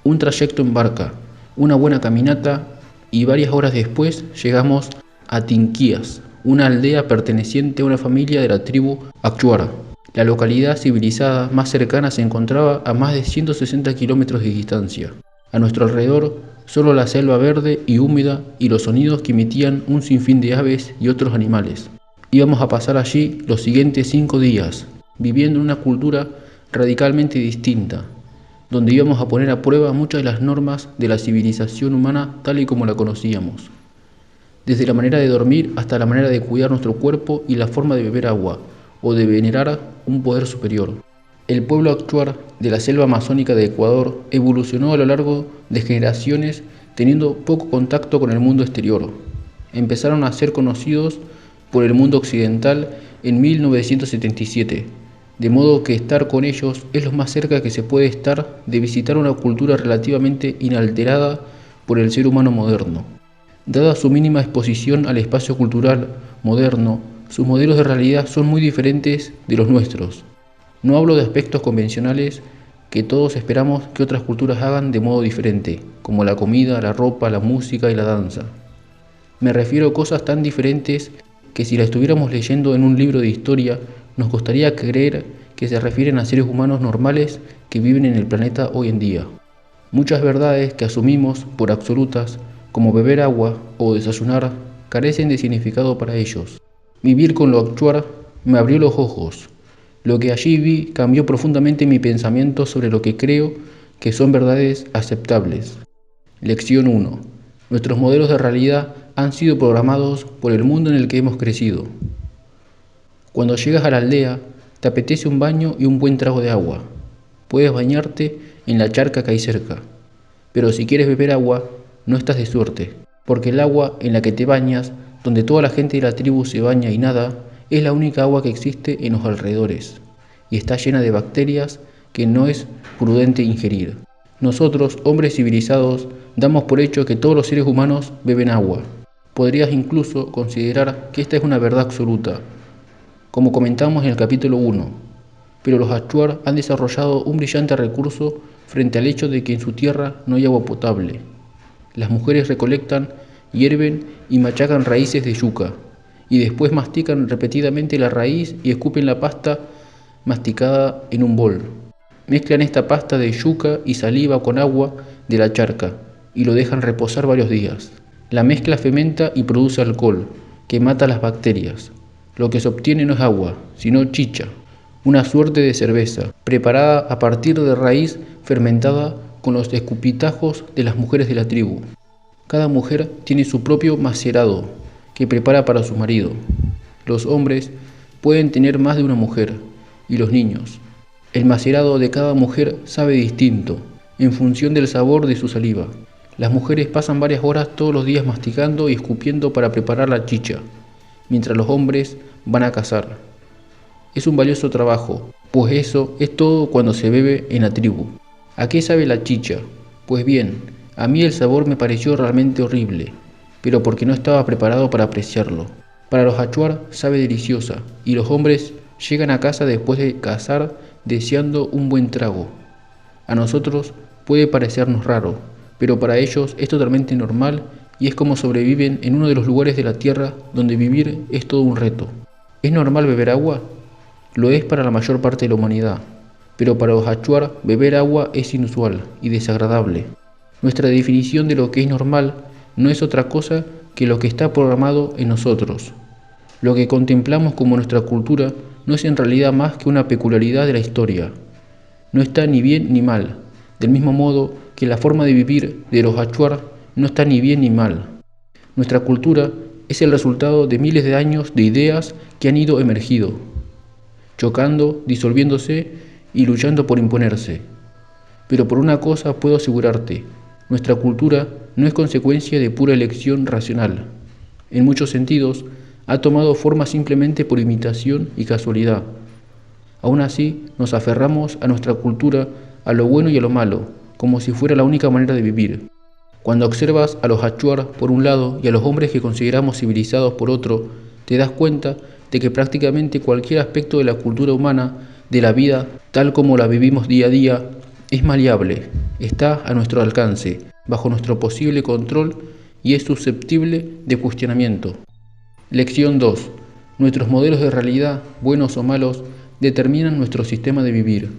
Speaker 1: Un trayecto en barca, una buena caminata y varias horas después llegamos a Tinquías, una aldea perteneciente a una familia de la tribu Achuara. La localidad civilizada más cercana se encontraba a más de 160 kilómetros de distancia. A nuestro alrededor, solo la selva verde y húmeda y los sonidos que emitían un sinfín de aves y otros animales. Íbamos a pasar allí los siguientes 5 días, viviendo en una cultura radicalmente distinta, donde íbamos a poner a prueba muchas de las normas de la civilización humana tal y como la conocíamos. Desde la manera de dormir hasta la manera de cuidar nuestro cuerpo y la forma de beber agua o de venerar un poder superior. El pueblo actuar de la selva amazónica de Ecuador evolucionó a lo largo de generaciones teniendo poco contacto con el mundo exterior. Empezaron a ser conocidos por el mundo occidental en 1977, de modo que estar con ellos es lo más cerca que se puede estar de visitar una cultura relativamente inalterada por el ser humano moderno. Dada su mínima exposición al espacio cultural moderno, sus modelos de realidad son muy diferentes de los nuestros. No hablo de aspectos convencionales que todos esperamos que otras culturas hagan de modo diferente, como la comida, la ropa, la música y la danza. Me refiero a cosas tan diferentes que si la estuviéramos leyendo en un libro de historia, nos costaría creer que se refieren a seres humanos normales que viven en el planeta hoy en día. Muchas verdades que asumimos por absolutas, como beber agua o desayunar, carecen de significado para ellos. Vivir con lo actuar me abrió los ojos. Lo que allí vi cambió profundamente mi pensamiento sobre lo que creo que son verdades aceptables. Lección 1. Nuestros modelos de realidad han sido programados por el mundo en el que hemos crecido. Cuando llegas a la aldea, te apetece un baño y un buen trago de agua. Puedes bañarte en la charca que hay cerca. Pero si quieres beber agua, no estás de suerte, porque el agua en la que te bañas, donde toda la gente de la tribu se baña y nada, es la única agua que existe en los alrededores, y está llena de bacterias que no es prudente ingerir. Nosotros, hombres civilizados, damos por hecho que todos los seres humanos beben agua. Podrías incluso considerar que esta es una verdad absoluta, como comentamos en el capítulo 1, pero los Achuar han desarrollado un brillante recurso frente al hecho de que en su tierra no hay agua potable. Las mujeres recolectan, hierven y machacan raíces de yuca, y después mastican repetidamente la raíz y escupen la pasta masticada en un bol. Mezclan esta pasta de yuca y saliva con agua de la charca y lo dejan reposar varios días. La mezcla fermenta y produce alcohol, que mata las bacterias. Lo que se obtiene no es agua, sino chicha, una suerte de cerveza, preparada a partir de raíz fermentada con los escupitajos de las mujeres de la tribu. Cada mujer tiene su propio macerado que prepara para su marido. Los hombres pueden tener más de una mujer, y los niños. El macerado de cada mujer sabe distinto, en función del sabor de su saliva. Las mujeres pasan varias horas todos los días masticando y escupiendo para preparar la chicha, mientras los hombres van a cazar. Es un valioso trabajo, pues eso es todo cuando se bebe en la tribu. ¿A qué sabe la chicha? Pues bien, a mí el sabor me pareció realmente horrible, pero porque no estaba preparado para apreciarlo. Para los achuar sabe deliciosa, y los hombres llegan a casa después de cazar deseando un buen trago. A nosotros puede parecernos raro, pero para ellos es totalmente normal y es como sobreviven en uno de los lugares de la tierra donde vivir es todo un reto. ¿Es normal beber agua? Lo es para la mayor parte de la humanidad, pero para los achuar beber agua es inusual y desagradable. Nuestra definición de lo que es normal no es otra cosa que lo que está programado en nosotros. Lo que contemplamos como nuestra cultura no es en realidad más que una peculiaridad de la historia. No está ni bien ni mal, del mismo modo que la forma de vivir de los achuar no está ni bien ni mal. Nuestra cultura es el resultado de miles de años de ideas que han ido emergiendo, chocando, disolviéndose y luchando por imponerse. Pero por una cosa puedo asegurarte, nuestra cultura no es consecuencia de pura elección racional. En muchos sentidos, ha tomado forma simplemente por imitación y casualidad. Aún así, nos aferramos a nuestra cultura, a lo bueno y a lo malo, como si fuera la única manera de vivir. Cuando observas a los achuar por un lado y a los hombres que consideramos civilizados por otro, te das cuenta de que prácticamente cualquier aspecto de la cultura humana, de la vida, tal como la vivimos día a día, es maleable, está a nuestro alcance, bajo nuestro posible control y es susceptible de cuestionamiento. Lección 2. Nuestros modelos de realidad, buenos o malos, determinan nuestro sistema de vivir.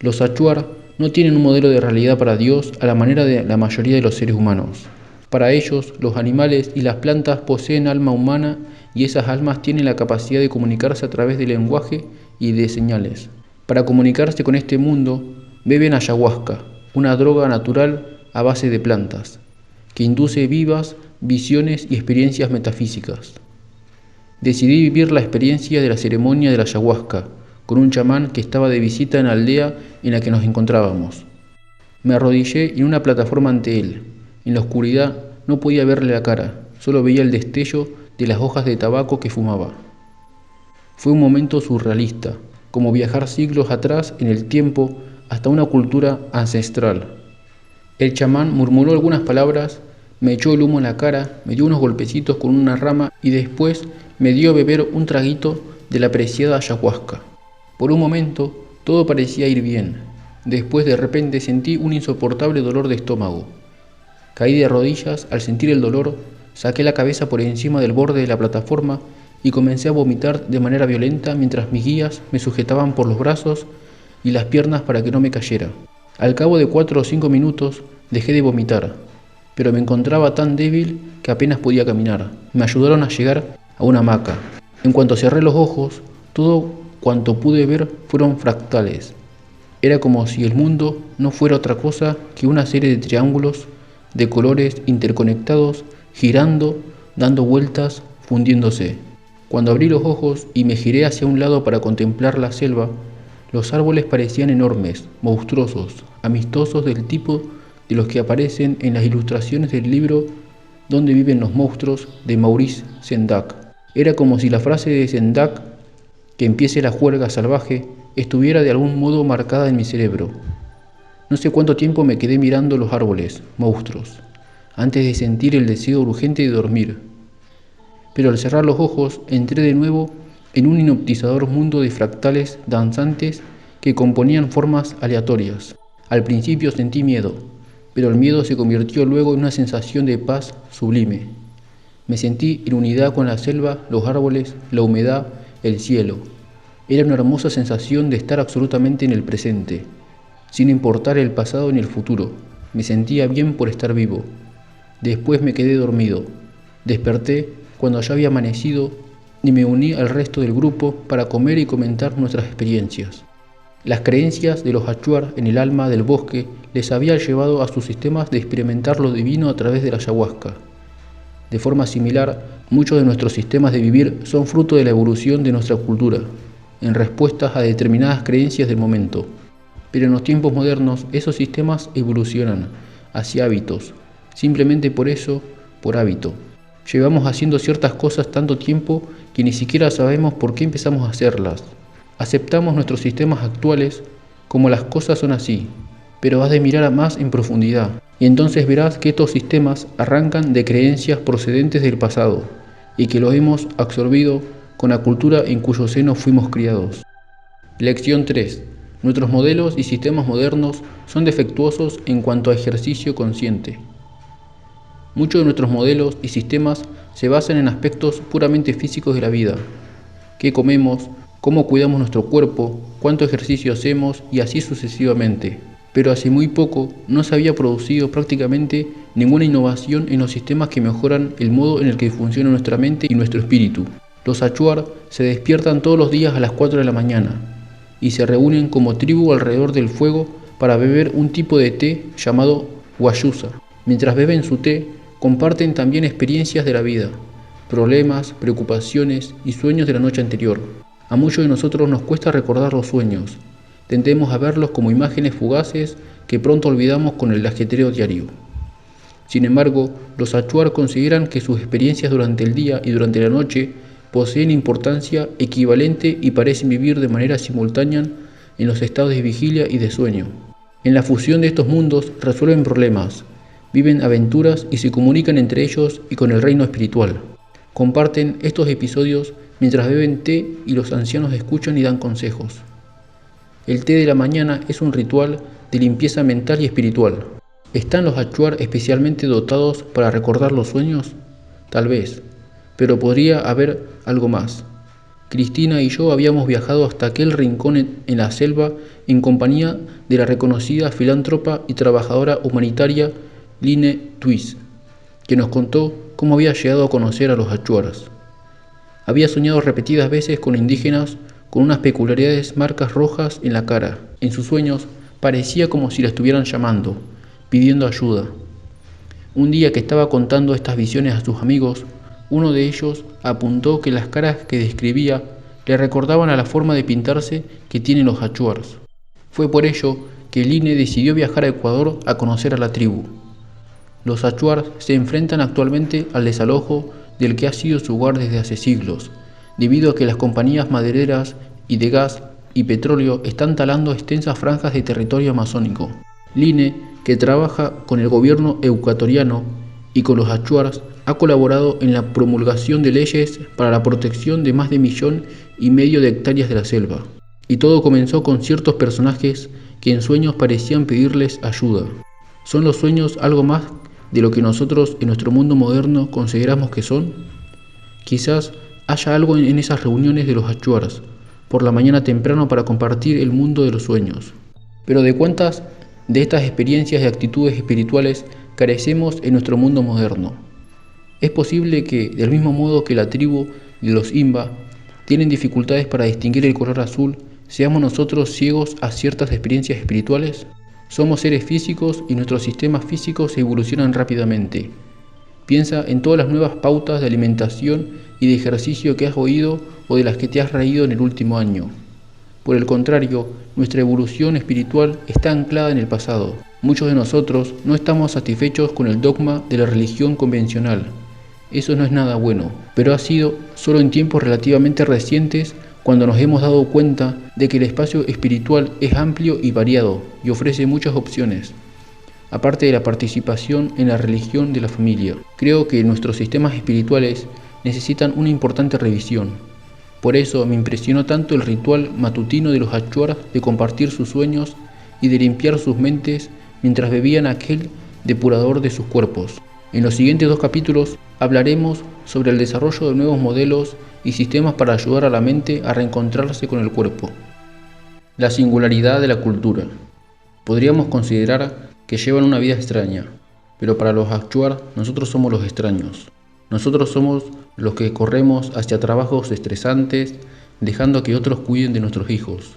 Speaker 1: Los achuar no tienen un modelo de realidad para Dios a la manera de la mayoría de los seres humanos. Para ellos, los animales y las plantas poseen alma humana y esas almas tienen la capacidad de comunicarse a través del lenguaje y de señales. Para comunicarse con este mundo, beben ayahuasca, una droga natural a base de plantas, que induce vivas visiones y experiencias metafísicas. Decidí vivir la experiencia de la ceremonia de la ayahuasca con un chamán que estaba de visita en la aldea en la que nos encontrábamos. Me arrodillé en una plataforma ante él. En la oscuridad no podía verle la cara, solo veía el destello de las hojas de tabaco que fumaba. Fue un momento surrealista, como viajar siglos atrás en el tiempo hasta una cultura ancestral. El chamán murmuró algunas palabras, me echó el humo en la cara, me dio unos golpecitos con una rama y después me dio a beber un traguito de la preciada ayahuasca. Por un momento todo parecía ir bien. Después de repente sentí un insoportable dolor de estómago. Caí de rodillas al sentir el dolor, saqué la cabeza por encima del borde de la plataforma y comencé a vomitar de manera violenta mientras mis guías me sujetaban por los brazos y las piernas para que no me cayera. Al cabo de 4 o 5 minutos dejé de vomitar, pero me encontraba tan débil que apenas podía caminar. Me ayudaron a llegar a una hamaca. En cuanto cerré los ojos, todo cuanto pude ver fueron fractales. Era como si el mundo no fuera otra cosa que una serie de triángulos de colores interconectados, girando, dando vueltas, fundiéndose. Cuando abrí los ojos y me giré hacia un lado para contemplar la selva, los árboles parecían enormes, monstruosos, amistosos del tipo de los que aparecen en las ilustraciones del libro Donde viven los monstruos de Maurice Sendak. Era como si la frase de Sendak, que empiece la juerga salvaje, estuviera de algún modo marcada en mi cerebro. No sé cuánto tiempo me quedé mirando los árboles, monstruos, antes de sentir el deseo urgente de dormir. Pero al cerrar los ojos entré de nuevo en un hipnotizador mundo de fractales danzantes que componían formas aleatorias. Al principio sentí miedo, pero el miedo se convirtió luego en una sensación de paz sublime. Me sentí en unidad con la selva, los árboles, la humedad, el cielo. Era una hermosa sensación de estar absolutamente en el presente, sin importar el pasado ni el futuro. Me sentía bien por estar vivo. Después me quedé dormido. Desperté cuando ya había amanecido y me uní al resto del grupo para comer y comentar nuestras experiencias. Las creencias de los achuar en el alma del bosque les había llevado a sus sistemas de experimentar lo divino a través de la ayahuasca. De forma similar, muchos de nuestros sistemas de vivir son fruto de la evolución de nuestra cultura, en respuestas a determinadas creencias del momento. Pero en los tiempos modernos, esos sistemas evolucionan hacia hábitos, simplemente por eso, por hábito. Llevamos haciendo ciertas cosas tanto tiempo que ni siquiera sabemos por qué empezamos a hacerlas. Aceptamos nuestros sistemas actuales como las cosas son así, pero has de mirar más en profundidad, y entonces verás que estos sistemas arrancan de creencias procedentes del pasado, y que los hemos absorbido con la cultura en cuyo seno fuimos criados. Lección 3. Nuestros modelos y sistemas modernos son defectuosos en cuanto a ejercicio consciente. Muchos de nuestros modelos y sistemas se basan en aspectos puramente físicos de la vida. ¿Qué comemos? ¿Cómo cuidamos nuestro cuerpo? ¿Cuánto ejercicio hacemos? Y así sucesivamente. Pero hace muy poco no se había producido prácticamente ninguna innovación en los sistemas que mejoran el modo en el que funciona nuestra mente y nuestro espíritu. Los achuar se despiertan todos los días a las 4 de la mañana y se reúnen como tribu alrededor del fuego para beber un tipo de té llamado guayusa. Mientras beben su té, comparten también experiencias de la vida, problemas, preocupaciones y sueños de la noche anterior. A muchos de nosotros nos cuesta recordar los sueños. Tendemos a verlos como imágenes fugaces que pronto olvidamos con el ajetreo diario. Sin embargo, los achuar consideran que sus experiencias durante el día y durante la noche poseen importancia equivalente y parecen vivir de manera simultánea en los estados de vigilia y de sueño. En la fusión de estos mundos resuelven problemas, viven aventuras y se comunican entre ellos y con el reino espiritual. Comparten estos episodios mientras beben té y los ancianos escuchan y dan consejos. El té de la mañana es un ritual de limpieza mental y espiritual. ¿Están los achuar especialmente dotados para recordar los sueños? Tal vez, pero podría haber algo más. Cristina y yo habíamos viajado hasta aquel rincón en la selva en compañía de la reconocida filántropa y trabajadora humanitaria Line Twist, que nos contó cómo había llegado a conocer a los achuaras. Había soñado repetidas veces con indígenas con unas peculiares marcas rojas en la cara. En sus sueños parecía como si la estuvieran llamando, pidiendo ayuda. Un día que estaba contando estas visiones a sus amigos, uno de ellos apuntó que las caras que describía le recordaban a la forma de pintarse que tienen los achuars. Fue por ello que Line decidió viajar a Ecuador a conocer a la tribu. Los achuars se enfrentan actualmente al desalojo del que ha sido su hogar desde hace siglos, debido a que las compañías madereras y de gas y petróleo están talando extensas franjas de territorio amazónico. Line, que trabaja con el gobierno ecuatoriano y con los achuars, ha colaborado en la promulgación de leyes para la protección de más de 1,5 millones de hectáreas de la selva. Y todo comenzó con ciertos personajes que en sueños parecían pedirles ayuda. ¿Son los sueños algo más de lo que nosotros en nuestro mundo moderno consideramos que son? Quizás haya algo en esas reuniones de los achuars, por la mañana temprano para compartir el mundo de los sueños. Pero ¿de cuántas de estas experiencias y actitudes espirituales carecemos en nuestro mundo moderno? Es posible que, del mismo modo que la tribu de los Imba tienen dificultades para distinguir el color azul, seamos nosotros ciegos a ciertas experiencias espirituales. Somos seres físicos y nuestros sistemas físicos evolucionan rápidamente. Piensa en todas las nuevas pautas de alimentación y de ejercicio que has oído o de las que te has reído en el último año. Por el contrario, nuestra evolución espiritual está anclada en el pasado. Muchos de nosotros no estamos satisfechos con el dogma de la religión convencional. Eso no es nada bueno, pero ha sido solo en tiempos relativamente recientes cuando nos hemos dado cuenta de que el espacio espiritual es amplio y variado y ofrece muchas opciones, aparte de la participación en la religión de la familia. Creo que nuestros sistemas espirituales necesitan una importante revisión. Por eso me impresionó tanto el ritual matutino de los achuar de compartir sus sueños y de limpiar sus mentes mientras bebían aquel depurador de sus cuerpos. En los siguientes 2 capítulos hablaremos sobre el desarrollo de nuevos modelos y sistemas para ayudar a la mente a reencontrarse con el cuerpo. La singularidad de la cultura. Podríamos considerar que llevan una vida extraña, pero para los achuar nosotros somos los extraños. Nosotros somos los que corremos hacia trabajos estresantes, dejando que otros cuiden de nuestros hijos.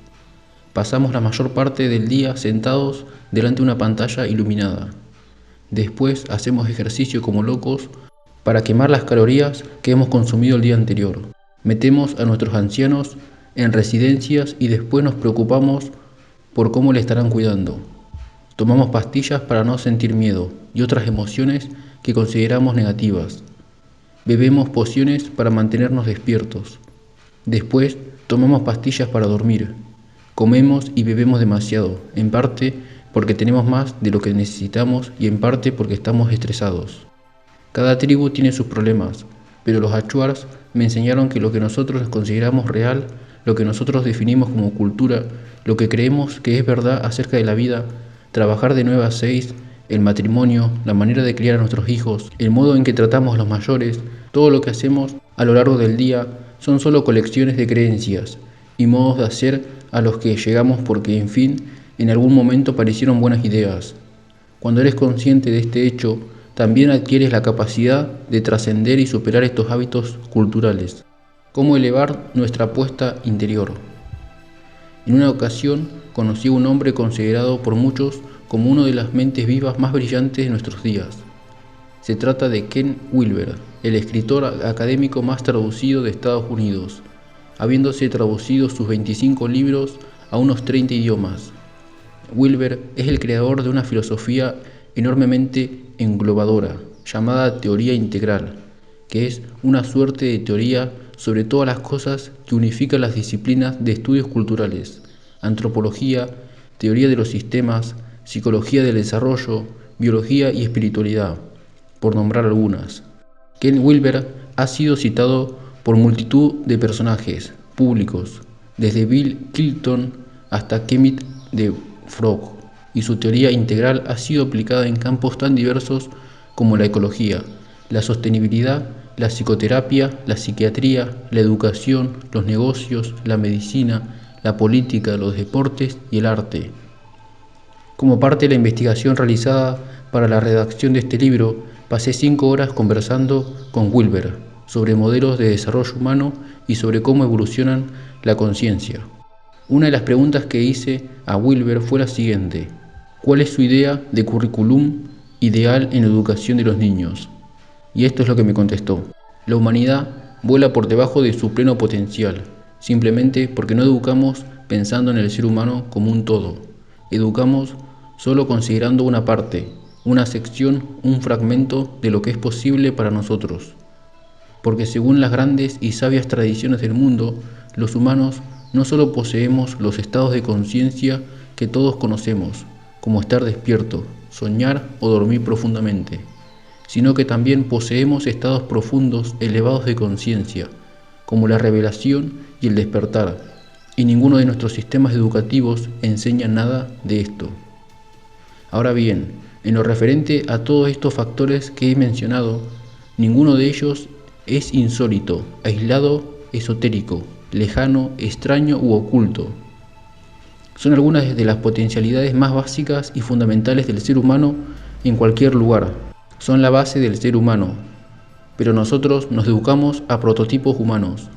Speaker 1: Pasamos la mayor parte del día sentados delante de una pantalla iluminada. Después hacemos ejercicio como locos para quemar las calorías que hemos consumido el día anterior. Metemos a nuestros ancianos en residencias y después nos preocupamos por cómo le estarán cuidando. Tomamos pastillas para no sentir miedo y otras emociones que consideramos negativas. Bebemos pociones para mantenernos despiertos. Después tomamos pastillas para dormir. Comemos y bebemos demasiado, en parte porque tenemos más de lo que necesitamos y en parte porque estamos estresados. Cada tribu tiene sus problemas, pero los achuars me enseñaron que lo que nosotros consideramos real, lo que nosotros definimos como cultura, lo que creemos que es verdad acerca de la vida, trabajar de 9 a 6, el matrimonio, la manera de criar a nuestros hijos, el modo en que tratamos a los mayores, todo lo que hacemos a lo largo del día son solo colecciones de creencias y modos de hacer a los que llegamos porque, en fin, en algún momento parecieron buenas ideas. Cuando eres consciente de este hecho, también adquieres la capacidad de trascender y superar estos hábitos culturales. ¿Cómo elevar nuestra apuesta interior? En una ocasión conocí a un hombre considerado por muchos como una de las mentes vivas más brillantes de nuestros días. Se trata de Ken Wilber, el escritor académico más traducido de Estados Unidos, habiéndose traducido sus 25 libros a unos 30 idiomas. Wilber es el creador de una filosofía enormemente englobadora, llamada teoría integral, que es una suerte de teoría sobre todas las cosas que unifica las disciplinas de estudios culturales, antropología, teoría de los sistemas, psicología del desarrollo, biología y espiritualidad, por nombrar algunas. Ken Wilber ha sido citado por multitud de personajes públicos, desde Bill Clinton hasta Kermit the Frog, y su teoría integral ha sido aplicada en campos tan diversos como la ecología, la sostenibilidad, la psicoterapia, la psiquiatría, la educación, los negocios, la medicina, la política, los deportes y el arte. Como parte de la investigación realizada para la redacción de este libro, pasé 5 horas conversando con Wilber sobre modelos de desarrollo humano y sobre cómo evolucionan la conciencia. Una de las preguntas que hice a Wilber fue la siguiente: ¿cuál es su idea de currículum ideal en la educación de los niños? Y esto es lo que me contestó: la humanidad vuela por debajo de su pleno potencial, simplemente porque no educamos pensando en el ser humano como un todo. Educamos solo considerando una parte, una sección, un fragmento de lo que es posible para nosotros. Porque según las grandes y sabias tradiciones del mundo, los humanos no solo poseemos los estados de conciencia que todos conocemos, como estar despierto, soñar o dormir profundamente, sino que también poseemos estados profundos elevados de conciencia, como la revelación y el despertar, y ninguno de nuestros sistemas educativos enseña nada de esto. Ahora bien, en lo referente a todos estos factores que he mencionado, ninguno de ellos es insólito, aislado, esotérico, lejano, extraño u oculto. Son algunas de las potencialidades más básicas y fundamentales del ser humano en cualquier lugar. Son la base del ser humano, pero nosotros nos educamos a prototipos humanos.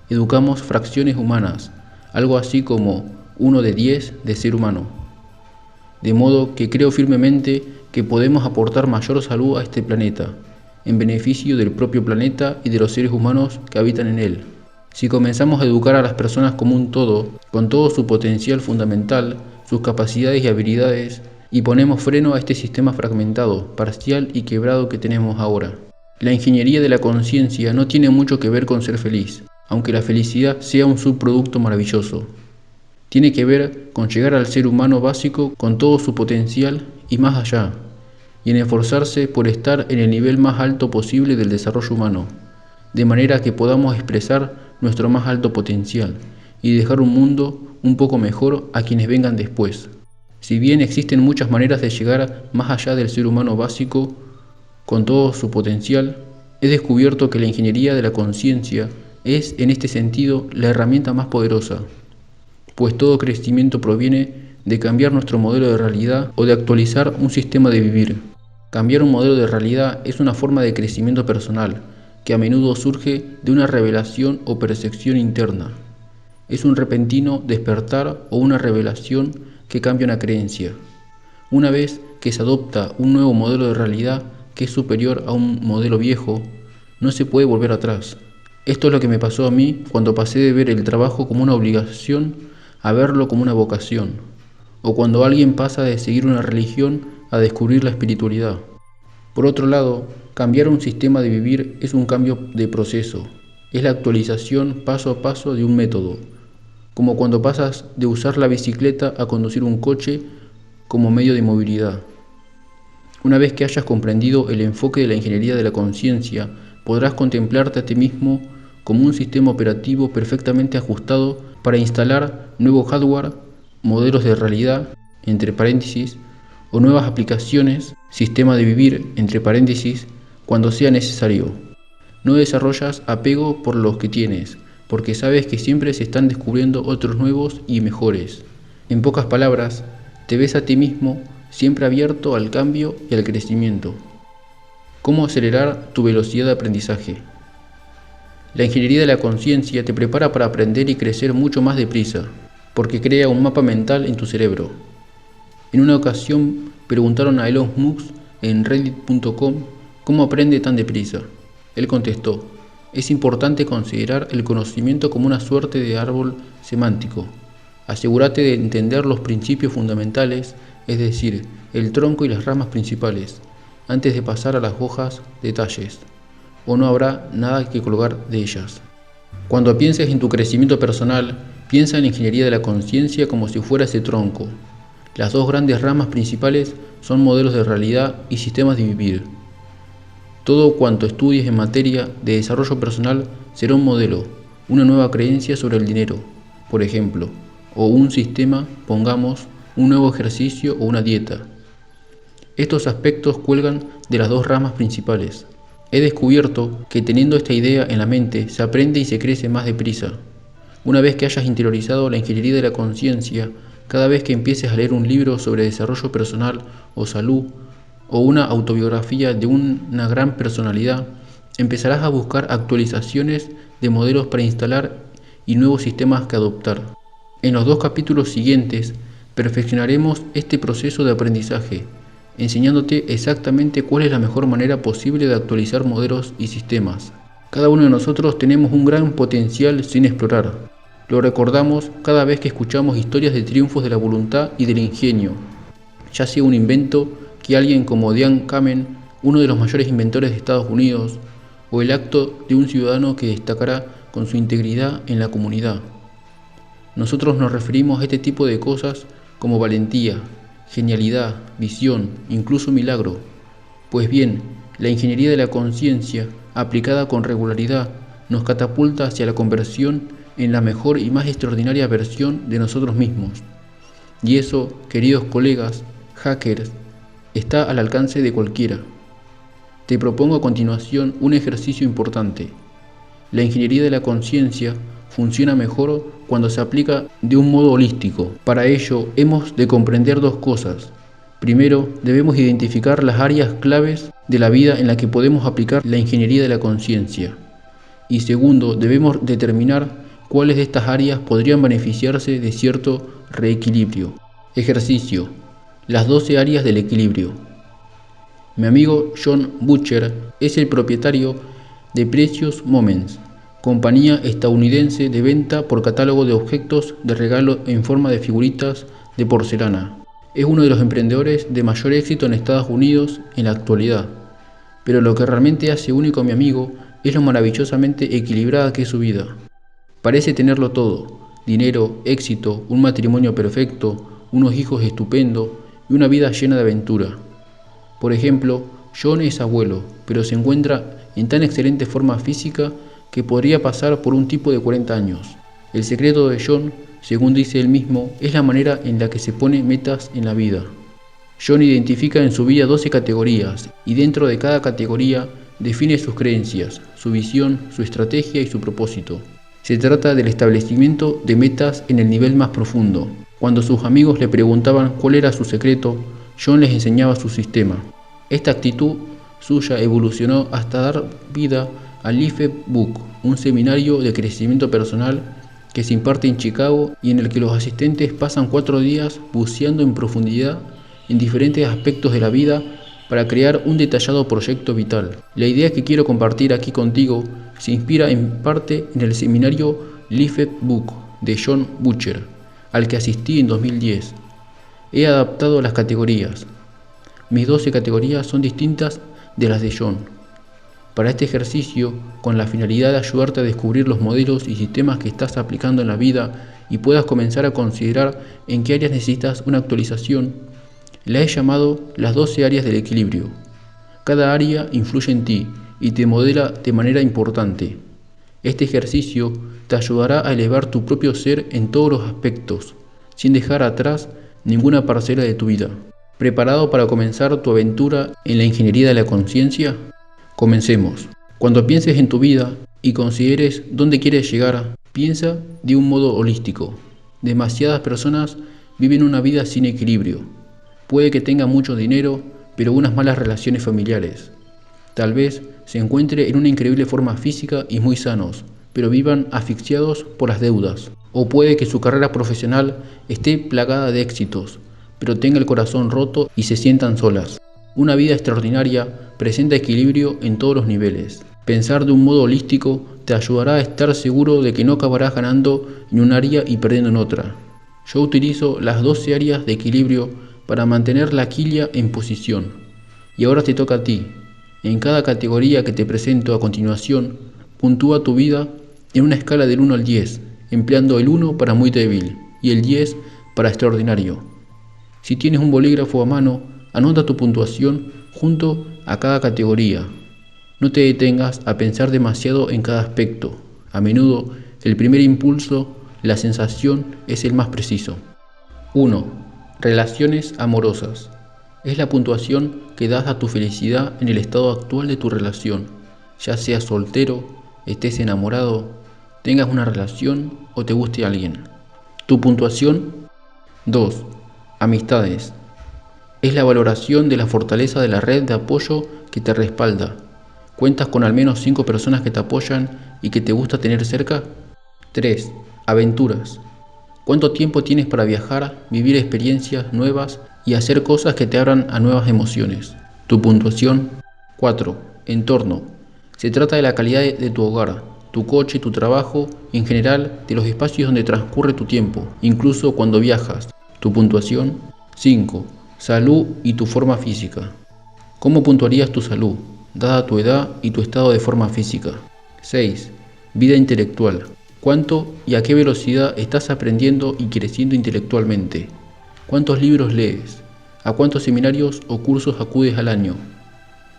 Speaker 1: Educamos fracciones humanas, algo así como 1 de 10 de ser humano. De modo que creo firmemente que podemos aportar mayor salud a este planeta, en beneficio del propio planeta y de los seres humanos que habitan en él. Si comenzamos a educar a las personas como un todo, con todo su potencial fundamental, sus capacidades y habilidades, y ponemos freno a este sistema fragmentado, parcial y quebrado que tenemos ahora. La ingeniería de la conciencia no tiene mucho que ver con ser feliz, aunque la felicidad sea un subproducto maravilloso. Tiene que ver con llegar al ser humano básico con todo su potencial y más allá, y en esforzarse por estar en el nivel más alto posible del desarrollo humano, de manera que podamos expresar nuestro más alto potencial y dejar un mundo un poco mejor a quienes vengan después. Si bien existen muchas maneras de llegar más allá del ser humano básico con todo su potencial, he descubierto que la ingeniería de la conciencia es, en este sentido, la herramienta más poderosa, pues todo crecimiento proviene de cambiar nuestro modelo de realidad o de actualizar un sistema de vivir. Cambiar un modelo de realidad es una forma de crecimiento personal, que a menudo surge de una revelación o percepción interna. Es un repentino despertar o una revelación que cambia una creencia. Una vez que se adopta un nuevo modelo de realidad que es superior a un modelo viejo, no se puede volver atrás. Esto es lo que me pasó a mí cuando pasé de ver el trabajo como una obligación a verlo como una vocación, o cuando alguien pasa de seguir una religión a descubrir la espiritualidad. Por otro lado, cambiar un sistema de vivir es un cambio de proceso, es la actualización paso a paso de un método, como cuando pasas de usar la bicicleta a conducir un coche como medio de movilidad. Una vez que hayas comprendido el enfoque de la ingeniería de la conciencia, podrás contemplarte a ti mismo como un sistema operativo perfectamente ajustado para instalar nuevo hardware, modelos de realidad, entre paréntesis, o nuevas aplicaciones, sistema de vivir, entre paréntesis, cuando sea necesario. No desarrollas apego por los que tienes, porque sabes que siempre se están descubriendo otros nuevos y mejores. En pocas palabras, te ves a ti mismo siempre abierto al cambio y al crecimiento. ¿Cómo acelerar tu velocidad de aprendizaje? La ingeniería de la conciencia te prepara para aprender y crecer mucho más deprisa, porque crea un mapa mental en tu cerebro. En una ocasión preguntaron a Elon Musk en reddit.com cómo aprende tan deprisa. Él contestó: es importante considerar el conocimiento como una suerte de árbol semántico. Asegúrate de entender los principios fundamentales, es decir, el tronco y las ramas principales, antes de pasar a las hojas detalles, o no habrá nada que colgar de ellas. Cuando pienses en tu crecimiento personal, piensa en la ingeniería de la conciencia como si fuera ese tronco. Las dos grandes ramas principales son modelos de realidad y sistemas de vivir. Todo cuanto estudies en materia de desarrollo personal será un modelo, una nueva creencia sobre el dinero, por ejemplo, o un sistema, pongamos, un nuevo ejercicio o una dieta. Estos aspectos cuelgan de las dos ramas principales. He descubierto que teniendo esta idea en la mente se aprende y se crece más deprisa. Una vez que hayas interiorizado la ingeniería de la conciencia, cada vez que empieces a leer un libro sobre desarrollo personal o salud, o una autobiografía de una gran personalidad, empezarás a buscar actualizaciones de modelos para instalar y nuevos sistemas que adoptar. En los 2 capítulos siguientes, perfeccionaremos este proceso de aprendizaje, enseñándote exactamente cuál es la mejor manera posible de actualizar modelos y sistemas. Cada uno de nosotros tenemos un gran potencial sin explorar. Lo recordamos cada vez que escuchamos historias de triunfos de la voluntad y del ingenio, ya sea un invento que alguien como Dean Kamen, uno de los mayores inventores de Estados Unidos, o el acto de un ciudadano que destacará con su integridad en la comunidad. Nosotros nos referimos a este tipo de cosas como valentía, genialidad, visión, incluso milagro. Pues bien, la ingeniería de la conciencia, aplicada con regularidad, nos catapulta hacia la conversión en la mejor y más extraordinaria versión de nosotros mismos. Y eso, queridos colegas, hackers, está al alcance de cualquiera. Te propongo a continuación un ejercicio importante. La ingeniería de la conciencia funciona mejor cuando se aplica de un modo holístico. Para ello, hemos de comprender 2 cosas. Primero, debemos identificar las áreas claves de la vida en las que podemos aplicar la ingeniería de la conciencia. Y segundo, debemos determinar cuáles de estas áreas podrían beneficiarse de cierto reequilibrio. Ejercicio: las 12 áreas del equilibrio. Mi amigo John Butcher es el propietario de Precious Moments, compañía estadounidense de venta por catálogo de objetos de regalo en forma de figuritas de porcelana. Es uno de los emprendedores de mayor éxito en Estados Unidos en la actualidad. Pero lo que realmente hace único a mi amigo es lo maravillosamente equilibrada que es su vida. Parece tenerlo todo: dinero, éxito, un matrimonio perfecto, unos hijos estupendos y una vida llena de aventura. Por ejemplo, John es abuelo, pero se encuentra en tan excelente forma física que podría pasar por un tipo de 40 años. El secreto de John, según dice él mismo, es la manera en la que se pone metas en la vida. John identifica en su vida 12 categorías y dentro de cada categoría define sus creencias, su visión, su estrategia y su propósito. Se trata del establecimiento de metas en el nivel más profundo. Cuando sus amigos le preguntaban cuál era su secreto, John les enseñaba su sistema. Esta actitud suya evolucionó hasta dar vida al Life Book, un seminario de crecimiento personal que se imparte en Chicago y en el que los asistentes pasan 4 días buceando en profundidad en diferentes aspectos de la vida para crear un detallado proyecto vital. La idea que quiero compartir aquí contigo se inspira en parte en el seminario Life Book de John Butcher, al que asistí en 2010. He adaptado las categorías. Mis 12 categorías son distintas de las de John. Para este ejercicio, con la finalidad de ayudarte a descubrir los modelos y sistemas que estás aplicando en la vida y puedas comenzar a considerar en qué áreas necesitas una actualización, la he llamado las 12 áreas del equilibrio. Cada área influye en ti y te modela de manera importante. Este ejercicio te ayudará a elevar tu propio ser en todos los aspectos, sin dejar atrás ninguna parcela de tu vida. ¿Preparado para comenzar tu aventura en la ingeniería de la conciencia? Comencemos. Cuando pienses en tu vida y consideres dónde quieres llegar, piensa de un modo holístico. Demasiadas personas viven una vida sin equilibrio. Puede que tengan mucho dinero, pero unas malas relaciones familiares. Tal vez se encuentre en una increíble forma física y muy sanos, pero vivan asfixiados por las deudas. O puede que su carrera profesional esté plagada de éxitos, pero tenga el corazón roto y se sientan solas. Una vida extraordinaria presenta equilibrio en todos los niveles. Pensar de un modo holístico te ayudará a estar seguro de que no acabarás ganando en un área y perdiendo en otra. Yo utilizo las 12 áreas de equilibrio para mantener la quilla en posición. Y ahora te toca a ti. En cada categoría que te presento a continuación, puntúa tu vida en una escala del 1 al 10, empleando el 1 para muy débil y el 10 para extraordinario. Si tienes un bolígrafo a mano, anota tu puntuación junto a cada categoría. No te detengas a pensar demasiado en cada aspecto. A menudo, el primer impulso, la sensación, es el más preciso. 1. Relaciones amorosas. Es la puntuación que das a tu felicidad en el estado actual de tu relación, ya seas soltero, estés enamorado, tengas una relación o te guste alguien. Tu puntuación. 2. Amistades. Es la valoración de la fortaleza de la red de apoyo que te respalda. ¿Cuentas con al menos 5 personas que te apoyan y que te gusta tener cerca? 3. Aventuras. ¿Cuánto tiempo tienes para viajar, vivir experiencias nuevas y hacer cosas que te abran a nuevas emociones? Tu puntuación. 4. Entorno. Se trata de la calidad de tu hogar, tu coche, tu trabajo, en general de los espacios donde transcurre tu tiempo, incluso cuando viajas. Tu puntuación. 5. Salud y tu forma física. ¿Cómo puntuarías tu salud, dada tu edad y tu estado de forma física? 6. Vida intelectual. ¿Cuánto y a qué velocidad estás aprendiendo y creciendo intelectualmente? ¿Cuántos libros lees? ¿A cuántos seminarios o cursos acudes al año?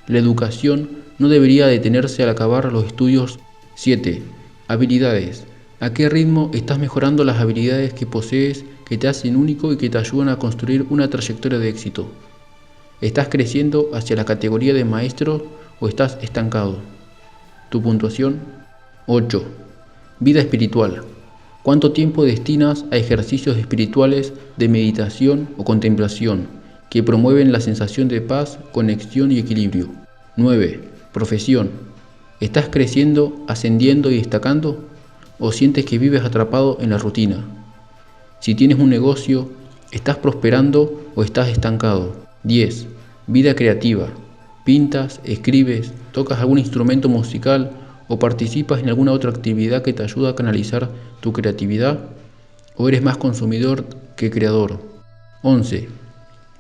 Speaker 1: La educación no debería detenerse al acabar los estudios. 7. Habilidades. ¿A qué ritmo estás mejorando las habilidades que posees que te hacen único y que te ayudan a construir una trayectoria de éxito? ¿Estás creciendo hacia la categoría de maestro o estás estancado? Tu puntuación. 8. Vida espiritual. ¿Cuánto tiempo destinas a ejercicios espirituales de meditación o contemplación que promueven la sensación de paz, conexión y equilibrio? 9. Profesión. ¿Estás creciendo, ascendiendo y destacando? ¿O sientes que vives atrapado en la rutina? Si tienes un negocio, ¿estás prosperando o estás estancado? 10. Vida creativa. ¿Pintas, escribes, tocas algún instrumento musical o participas en alguna otra actividad que te ayuda a canalizar tu creatividad? ¿O eres más consumidor que creador? 11.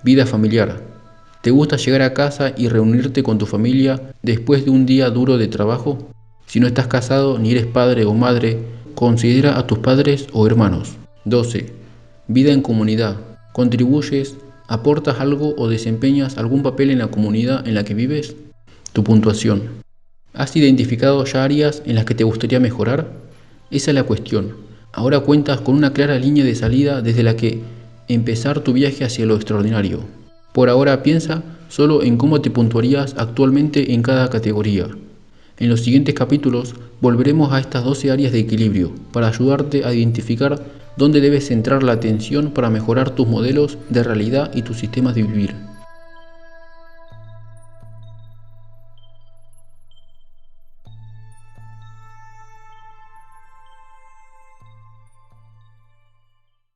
Speaker 1: Vida familiar. ¿Te gusta llegar a casa y reunirte con tu familia después de un día duro de trabajo? Si no estás casado ni eres padre o madre, considera a tus padres o hermanos. 12. Vida en comunidad. ¿Contribuyes, aportas algo o desempeñas algún papel en la comunidad en la que vives? Tu puntuación. ¿Has identificado ya áreas en las que te gustaría mejorar? Esa es la cuestión. Ahora cuentas con una clara línea de salida desde la que empezar tu viaje hacia lo extraordinario. Por ahora piensa solo en cómo te puntuarías actualmente en cada categoría. En los siguientes capítulos volveremos a estas 12 áreas de equilibrio para ayudarte a identificar dónde debes centrar la atención para mejorar tus modelos de realidad y tus sistemas de vivir.